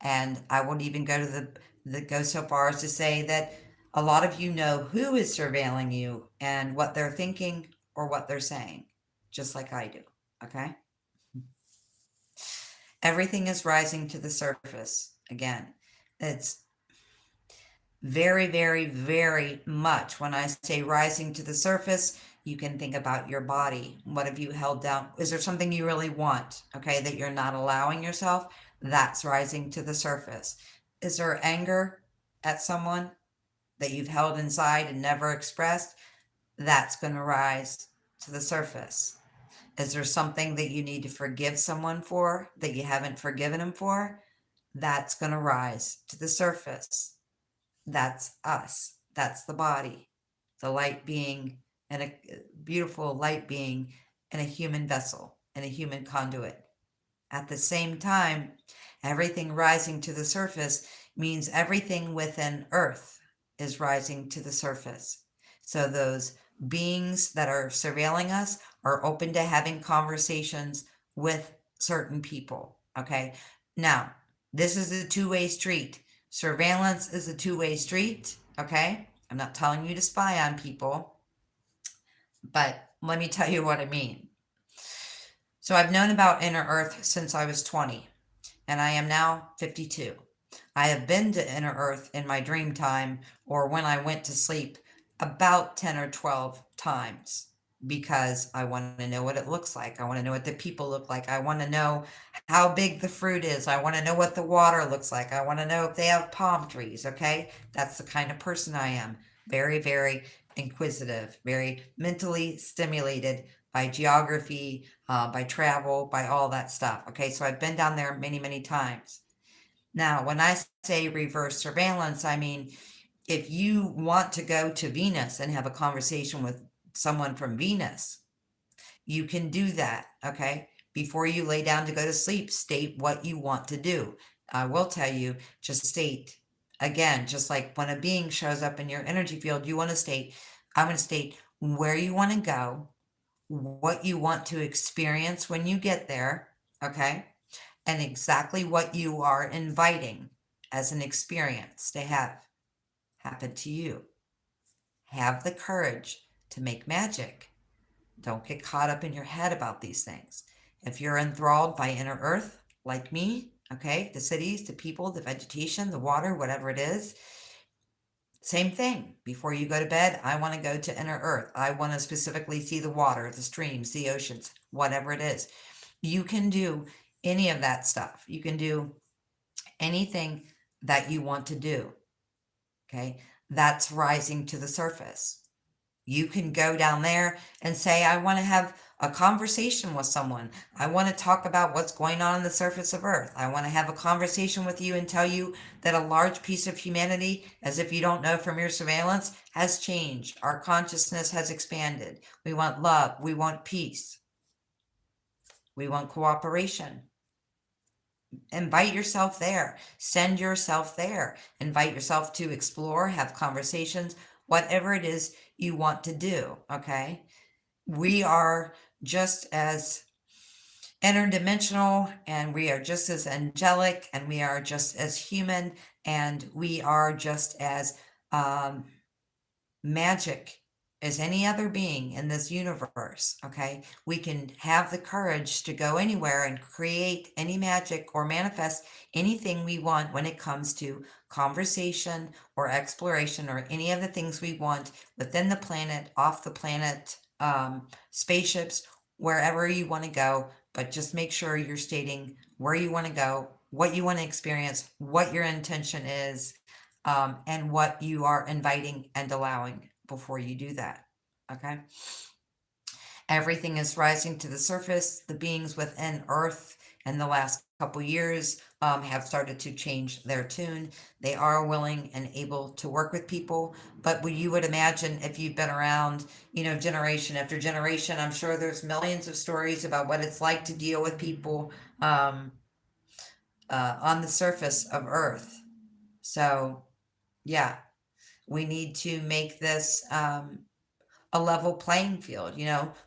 And I would even go to go so far as to say that a lot of you know who is surveilling you and what they're thinking or what they're saying, just like I do. Okay. Everything is rising to the surface again. It's very, very, very much. When I say rising to the surface, you can think about your body. What have you held down? Is there something you really want, okay, that you're not allowing yourself? That's rising to the surface. Is there anger at someone that you've held inside and never expressed? That's going to rise to the surface. Is there something that you need to forgive someone for that you haven't forgiven them for? That's going to rise to the surface. That's us. That's the body, the light being, and a beautiful light being in a human vessel, in a human conduit. At the same time, everything rising to the surface means everything within Earth is rising to the surface. So those beings that are surveilling us are open to having conversations with certain people. Okay. Now, this is a two-way street. Surveillance is a two-way street. Okay. I'm not telling you to spy on people, but let me tell you what I mean. So I've known about Inner Earth since I was 20, and I am now 52. I have been to Inner Earth in my dream time or when I went to sleep about 10 or 12 times because I want to know what it looks like. I want to know what the people look like. I want to know how big the fruit is. I want to know what the water looks like. I want to know if they have palm trees. Okay. That's the kind of person I am. Very, very inquisitive, very mentally stimulated by geography, by travel, by all that stuff. Okay. So I've been down there many, many times. Now, when I say reverse surveillance, I mean, if you want to go to Venus and have a conversation with someone from Venus, you can do that. Okay. Before you lay down to go to sleep, state what you want to do. I will tell you, just state again, just like when a being shows up in your energy field, you want to state, I'm going to state where you want to go, what you want to experience when you get there. Okay. and exactly what you are inviting as an experience to have happen to you. Have the courage to make magic. Don't get caught up in your head about these things. If you're enthralled by inner earth, like me, okay, the cities, the people, the vegetation, the water, whatever it is, same thing. Before you go to bed, I want to go to inner earth. I want to specifically see the water, the streams, the oceans, whatever it is. You can do any of that stuff. You can do anything that you want to do. Okay. That's rising to the surface. You can go down there and say, I want to have a conversation with someone. I want to talk about what's going on the surface of Earth. I want to have a conversation with you and tell you that a large piece of humanity, as if you don't know from your surveillance, has changed. Our consciousness has expanded. We want love. We want peace. We want cooperation. Invite yourself there. Send yourself there. Invite yourself to explore, have conversations, whatever it is you want to do. Okay. We are just as interdimensional, and we are just as angelic, and we are just as human, and we are just as magic as any other being in this universe. Okay. We can have the courage to go anywhere and create any magic or manifest anything we want when it comes to conversation or exploration or any of the things we want within the planet, off the planet, spaceships, wherever you want to go. But just make sure you're stating where you want to go, what you want to experience, what your intention is, and what you are inviting and allowing before you do that. Okay. Everything is rising to the surface. The beings within Earth in the last couple years have started to change their tune. They are willing and able to work with people. But what you would imagine, if you've been around, generation after generation, I'm sure there's millions of stories about what it's like to deal with people on the surface of Earth. So, yeah, we need to make this a level playing field.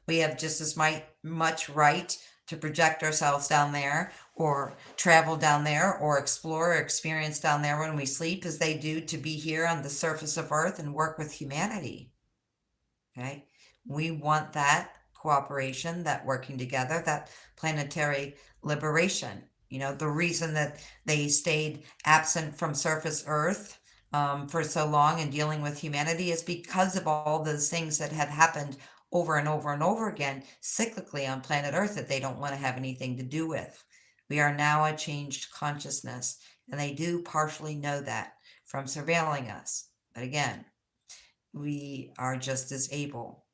We have just as much right to project ourselves down there or travel down there or explore or experience down there when we sleep as they do to be here on the surface of Earth and work with humanity. Okay. We want that cooperation, that working together, that planetary liberation. The reason that they stayed absent from surface Earth for so long and dealing with humanity is because of all those things that have happened over and over and over again cyclically on planet Earth that they don't want to have anything to do with. We are now a changed consciousness, and they do partially know that from surveilling us. But again, we are just as able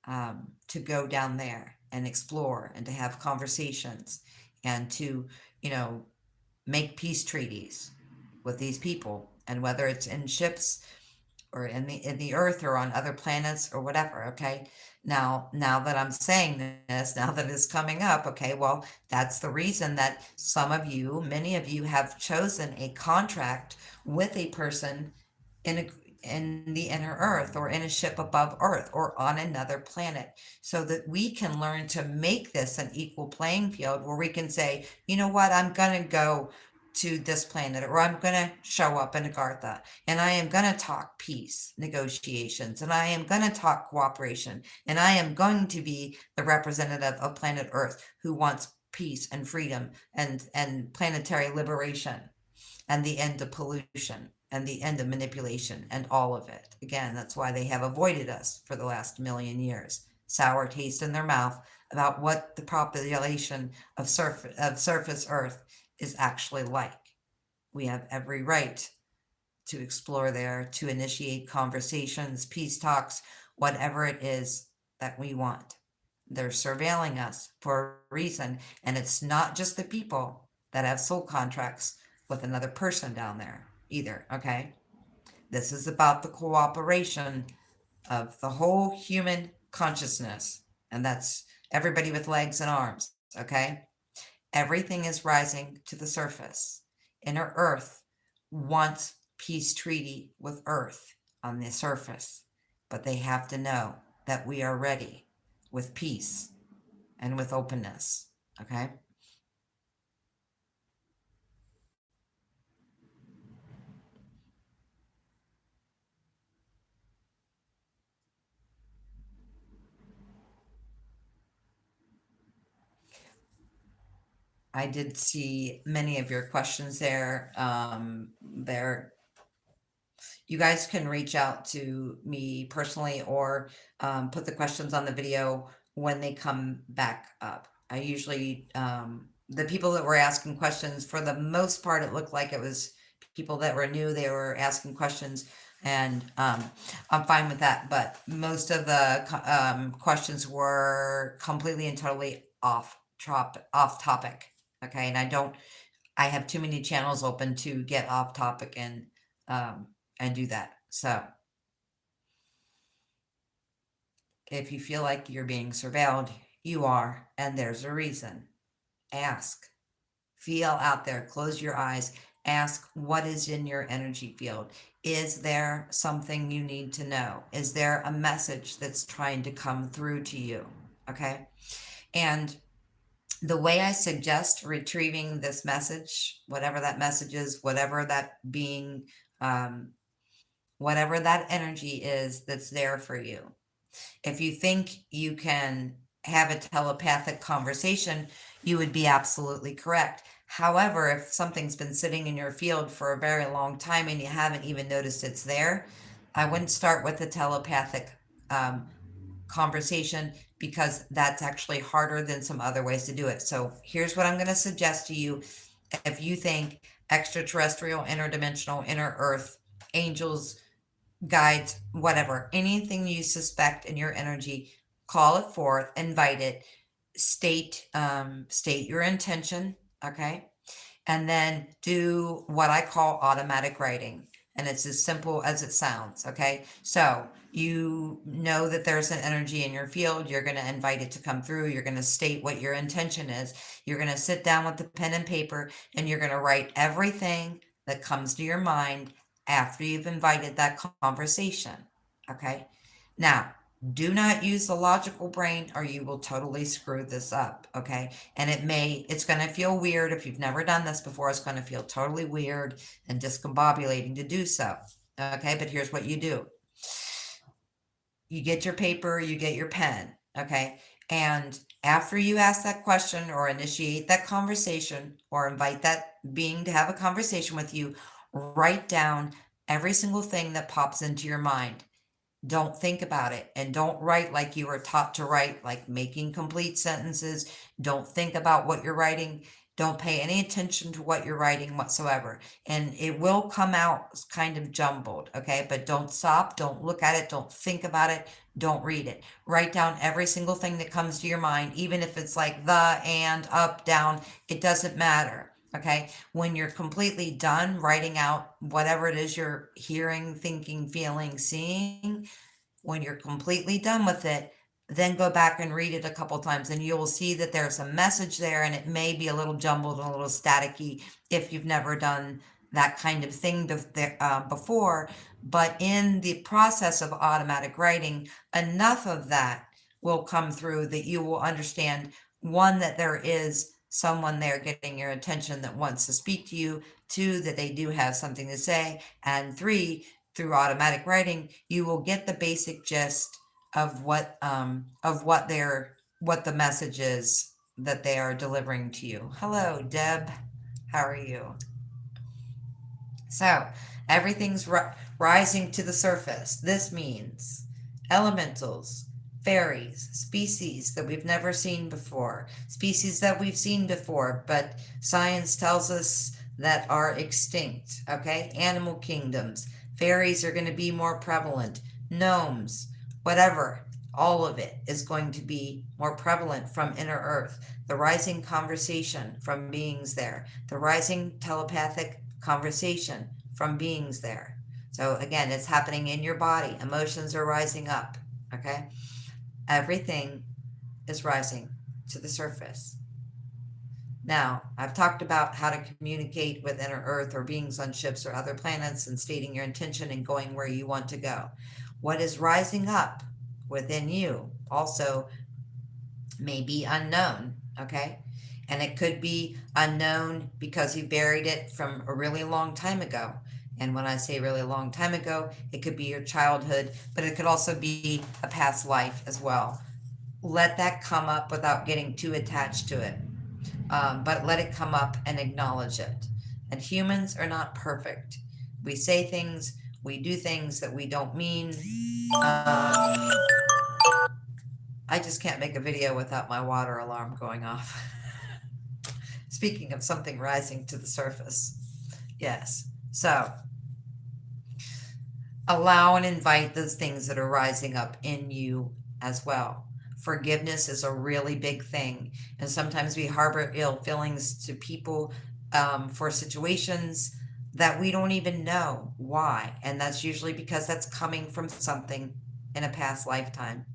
to go down there and explore and to have conversations and to, make peace treaties with these people. And whether it's in ships or in the earth or on other planets or whatever. Okay. Now that I'm saying this, now that it's coming up, okay, well, that's the reason that many of you have chosen a contract with a person in the inner earth or in a ship above Earth or on another planet, so that we can learn to make this an equal playing field where we can say, you know what, I'm going to go to this planet, or I'm going to show up in Agartha, and I am going to talk peace negotiations, and I am going to talk cooperation, and I am going to be the representative of planet Earth who wants peace and freedom and planetary liberation and the end of pollution and the end of manipulation and all of it. Again, that's why they have avoided us for the last million years. Sour taste in their mouth about what the population of surface Earth is actually like. We have every right to explore there, to initiate conversations, peace talks, whatever it is that we want. They're surveilling us for a reason, and it's not just the people that have soul contracts with another person down there either, okay? This is about the cooperation of the whole human consciousness, and that's everybody with legs and arms, okay? Everything is rising to the surface. Inner Earth wants peace treaty with Earth on the surface, but they have to know that we are ready with peace and with openness, okay? I did see many of your questions there. You guys can reach out to me personally or put the questions on the video when they come back up. I usually, the people that were asking questions, for the most part, it looked like it was people that were new, they were asking questions, and I'm fine with that. But most of the questions were completely and totally off topic. Okay, and I have too many channels open to get off topic and do that. So if you feel like you're being surveilled, you are, and there's a reason. Ask. Feel out there. Close your eyes. Ask what is in your energy field. Is there something you need to know? Is there a message that's trying to come through to you? Okay. And the way I suggest retrieving this message, whatever that message is, whatever that being, whatever that energy is that's there for you. If you think you can have a telepathic conversation, you would be absolutely correct. However, if something's been sitting in your field for a very long time and you haven't even noticed it's there, I wouldn't start with a telepathic conversation, because that's actually harder than some other ways to do it. So here's what I'm going to suggest to you. If you think extraterrestrial, interdimensional, inner earth, angels, guides, whatever, anything you suspect in your energy, call it forth, invite it, state your intention, okay? And then do what I call automatic writing. And it's as simple as it sounds, okay? So you know that there's an energy in your field. You're going to invite it to come through. You're going to state what your intention is. You're going to sit down with the pen and paper, and you're going to write everything that comes to your mind after you've invited that conversation, okay? Now, do not use the logical brain or you will totally screw this up, okay? And it's going to feel weird. If you've never done this before, it's going to feel totally weird and discombobulating to do so, okay? But here's what you do. You get your paper, you get your pen, okay? And after you ask that question or initiate that conversation or invite that being to have a conversation with you, write down every single thing that pops into your mind. Don't think about it, and don't write like you were taught to write, like making complete sentences. Don't think about what you're writing. Don't pay any attention to what you're writing whatsoever. And it will come out kind of jumbled, okay? But don't stop. Don't look at it. Don't think about it. Don't read it. Write down every single thing that comes to your mind, even if it's like the, and, up, down. It doesn't matter. Okay. When you're completely done writing out whatever it is you're hearing, thinking, feeling, seeing, when you're completely done with it, then go back and read it a couple times and you will see that there's a message there, and it may be a little jumbled and a little staticky if you've never done that kind of thing before. But in the process of automatic writing, enough of that will come through that you will understand, one, that there is someone there getting your attention that wants to speak to you, two, that they do have something to say, and three, through automatic writing, you will get the basic gist of what the message is that they are delivering to you. Hello, Deb. How are you? So everything's rising to the surface. This means elementals, fairies, species that we've never seen before, species that we've seen before, but science tells us that are extinct, okay? Animal kingdoms, fairies are going to be more prevalent, gnomes, whatever, all of it is going to be more prevalent from inner earth. The rising conversation from beings there, the rising telepathic conversation from beings there. So again, it's happening in your body. Emotions are rising up, okay? Everything is rising to the surface. Now, I've talked about how to communicate with inner earth or beings on ships or other planets and stating your intention and going where you want to go. What is rising up within you also may be unknown, okay? And it could be unknown because you buried it from a really long time ago. And when I say really long time ago, it could be your childhood, but it could also be a past life as well. Let that come up without getting too attached to it. but let it come up and acknowledge it. And humans are not perfect. We say things, we do things that we don't mean. I just can't make a video without my water alarm going off. Speaking of something rising to the surface. Yes. So allow and invite those things that are rising up in you as well. Forgiveness is a really big thing. And sometimes we harbor ill feelings to people for situations that we don't even know why. And that's usually because that's coming from something in a past lifetime.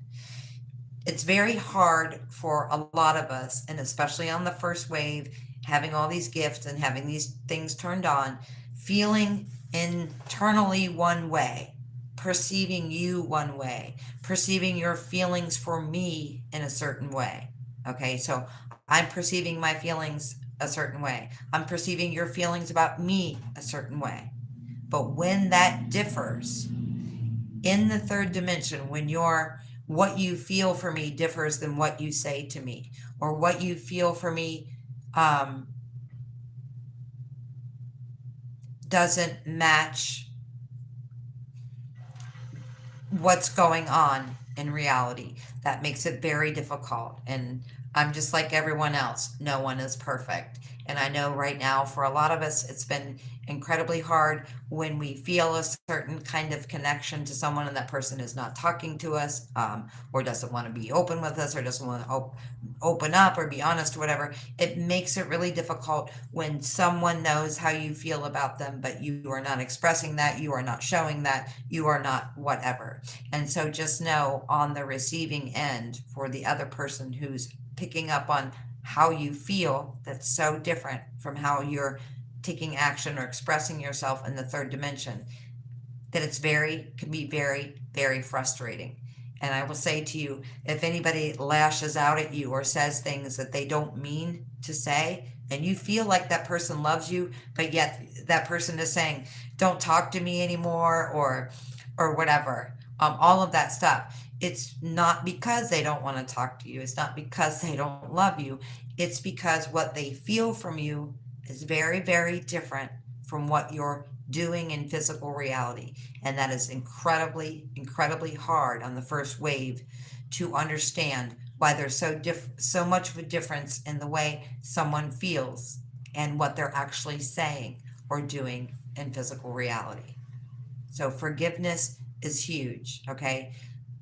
It's very hard for a lot of us, and especially on the first wave, having all these gifts and having these things turned on, feeling internally one way, perceiving you one way, perceiving your feelings for me in a certain way. Okay, so I'm perceiving my feelings a certain way. I'm perceiving your feelings about me a certain way. But when that differs in the third dimension, when what you feel for me differs than what you say to me, or what you feel for me doesn't match what's going on in reality. That makes it very difficult. And I'm just like everyone else. No one is perfect. And I know right now for a lot of us, it's been incredibly hard when we feel a certain kind of connection to someone and that person is not talking to us, or doesn't want to be open with us, or doesn't want to open up or be honest or whatever. It makes it really difficult when someone knows how you feel about them, but you are not expressing that, you are not showing that, you are not whatever. And so just know on the receiving end for the other person who's picking up on how you feel, that's so different from how you're taking action or expressing yourself in the third dimension, that can be very, very frustrating. And I will say to you, if anybody lashes out at you or says things that they don't mean to say, and you feel like that person loves you, but yet that person is saying, don't talk to me anymore, or whatever, all of that stuff. It's not because they don't want to talk to you. It's not because they don't love you. It's because what they feel from you is very, very different from what you're doing in physical reality. And that is incredibly, incredibly hard on the first wave to understand why there's so much of a difference in the way someone feels and what they're actually saying or doing in physical reality. So forgiveness is huge, okay?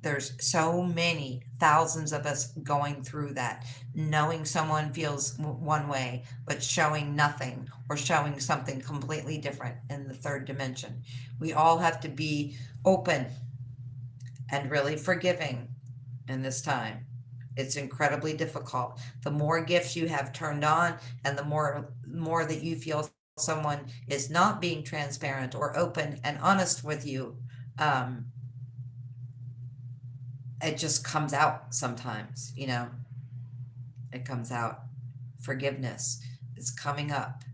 There's so many thousands of us going through that, knowing someone feels one way, but showing nothing or showing something completely different in the third dimension. We all have to be open and really forgiving in this time. It's incredibly difficult. The more gifts you have turned on, and the more that you feel someone is not being transparent or open and honest with you, it just comes out sometimes, it comes out. Forgiveness is coming up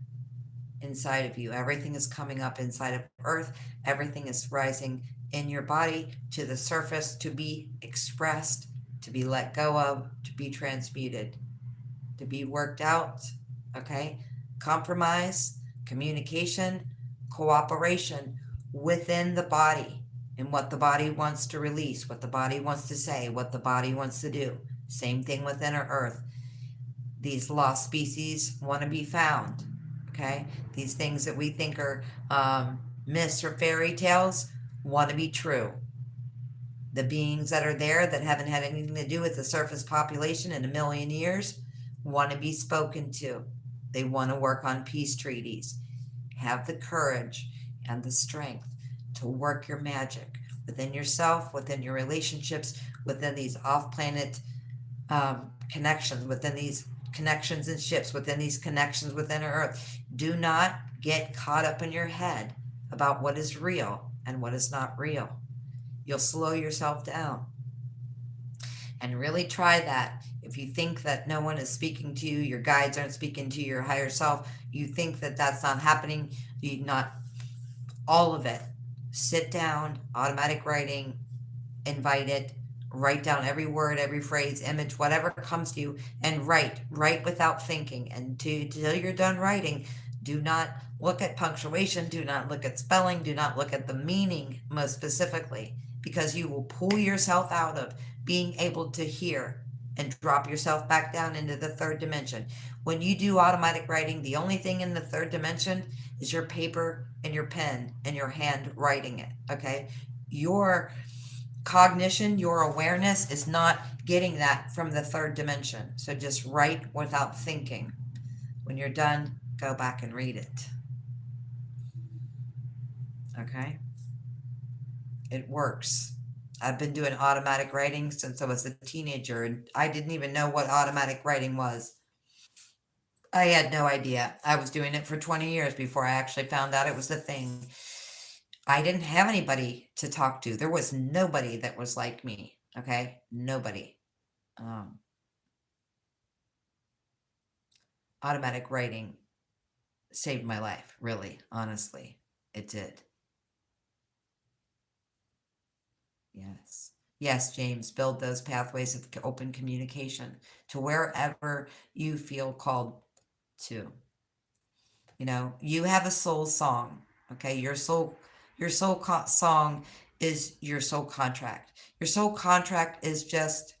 inside of you. Everything is coming up inside of earth. Everything is rising in your body to the surface to be expressed, to be let go of, to be transmuted, to be worked out. Okay? Compromise, communication, cooperation within the body, and what the body wants to release, what the body wants to say, what the body wants to do. Same thing with inner earth. These lost species want to be found. Okay? These things that we think are myths or fairy tales want to be true. The beings that are there that haven't had anything to do with the surface population in a million years want to be spoken to. They want to work on peace treaties. Have the courage and the strength to work your magic within yourself, within your relationships, within these off-planet connections, within these connections and ships, within these connections within Earth. Do not get caught up in your head about what is real and what is not real. You'll slow yourself down. And really try that. If you think that no one is speaking to you, your guides aren't speaking to your higher self, you think that that's not happening, not all of it. Sit down, automatic writing, invite it, Write down every word, every phrase, image, whatever comes to you, and write without thinking. And till you're done writing, do not look at punctuation, do not look at spelling, do not look at the meaning most specifically, because you will pull yourself out of being able to hear and drop yourself back down into the third dimension. When you do automatic writing, the only thing in the third dimension is your paper and your pen and your hand writing it. Okay, your cognition, your awareness is not getting that from the third dimension. So just write without thinking. When you're done, go back and read it. Okay? It works. I've been doing automatic writing since I was a teenager, and I didn't even know what automatic writing was. I had no idea. I was doing it for 20 years before I actually found out it was a thing. I didn't have anybody to talk to. There was nobody that was like me. Okay? Nobody. Automatic writing saved my life, really, honestly. It did. Yes. Yes, James, build those pathways of open communication to wherever you feel called to. You know, you have a soul song, okay? Your soul song is your soul contract. Your soul contract is just,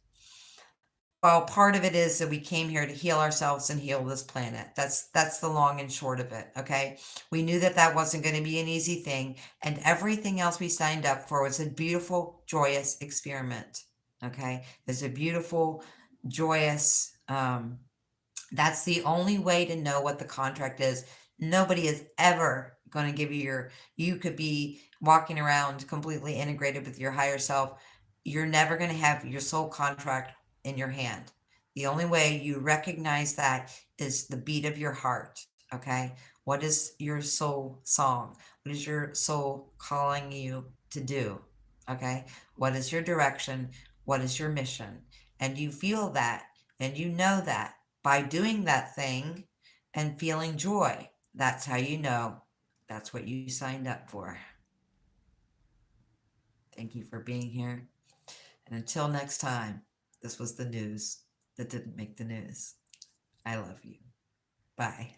well, part of it is that we came here to heal ourselves and heal this planet. That's the long and short of it, okay? We knew that that wasn't going to be an easy thing, and everything else we signed up for was a beautiful, joyous experiment, okay? It's a beautiful, joyous, that's the only way to know what the contract is. Nobody is ever going to give you could be walking around completely integrated with your higher self. You're never going to have your soul contract in your hand. The only way you recognize that is the beat of your heart. Okay. What is your soul song? What is your soul calling you to do? Okay. What is your direction? What is your mission? And you feel that and you know that by doing that thing and feeling joy. That's how you know that's what you signed up for. Thank you for being here. And until next time, this was the news that didn't make the news. I love you. Bye.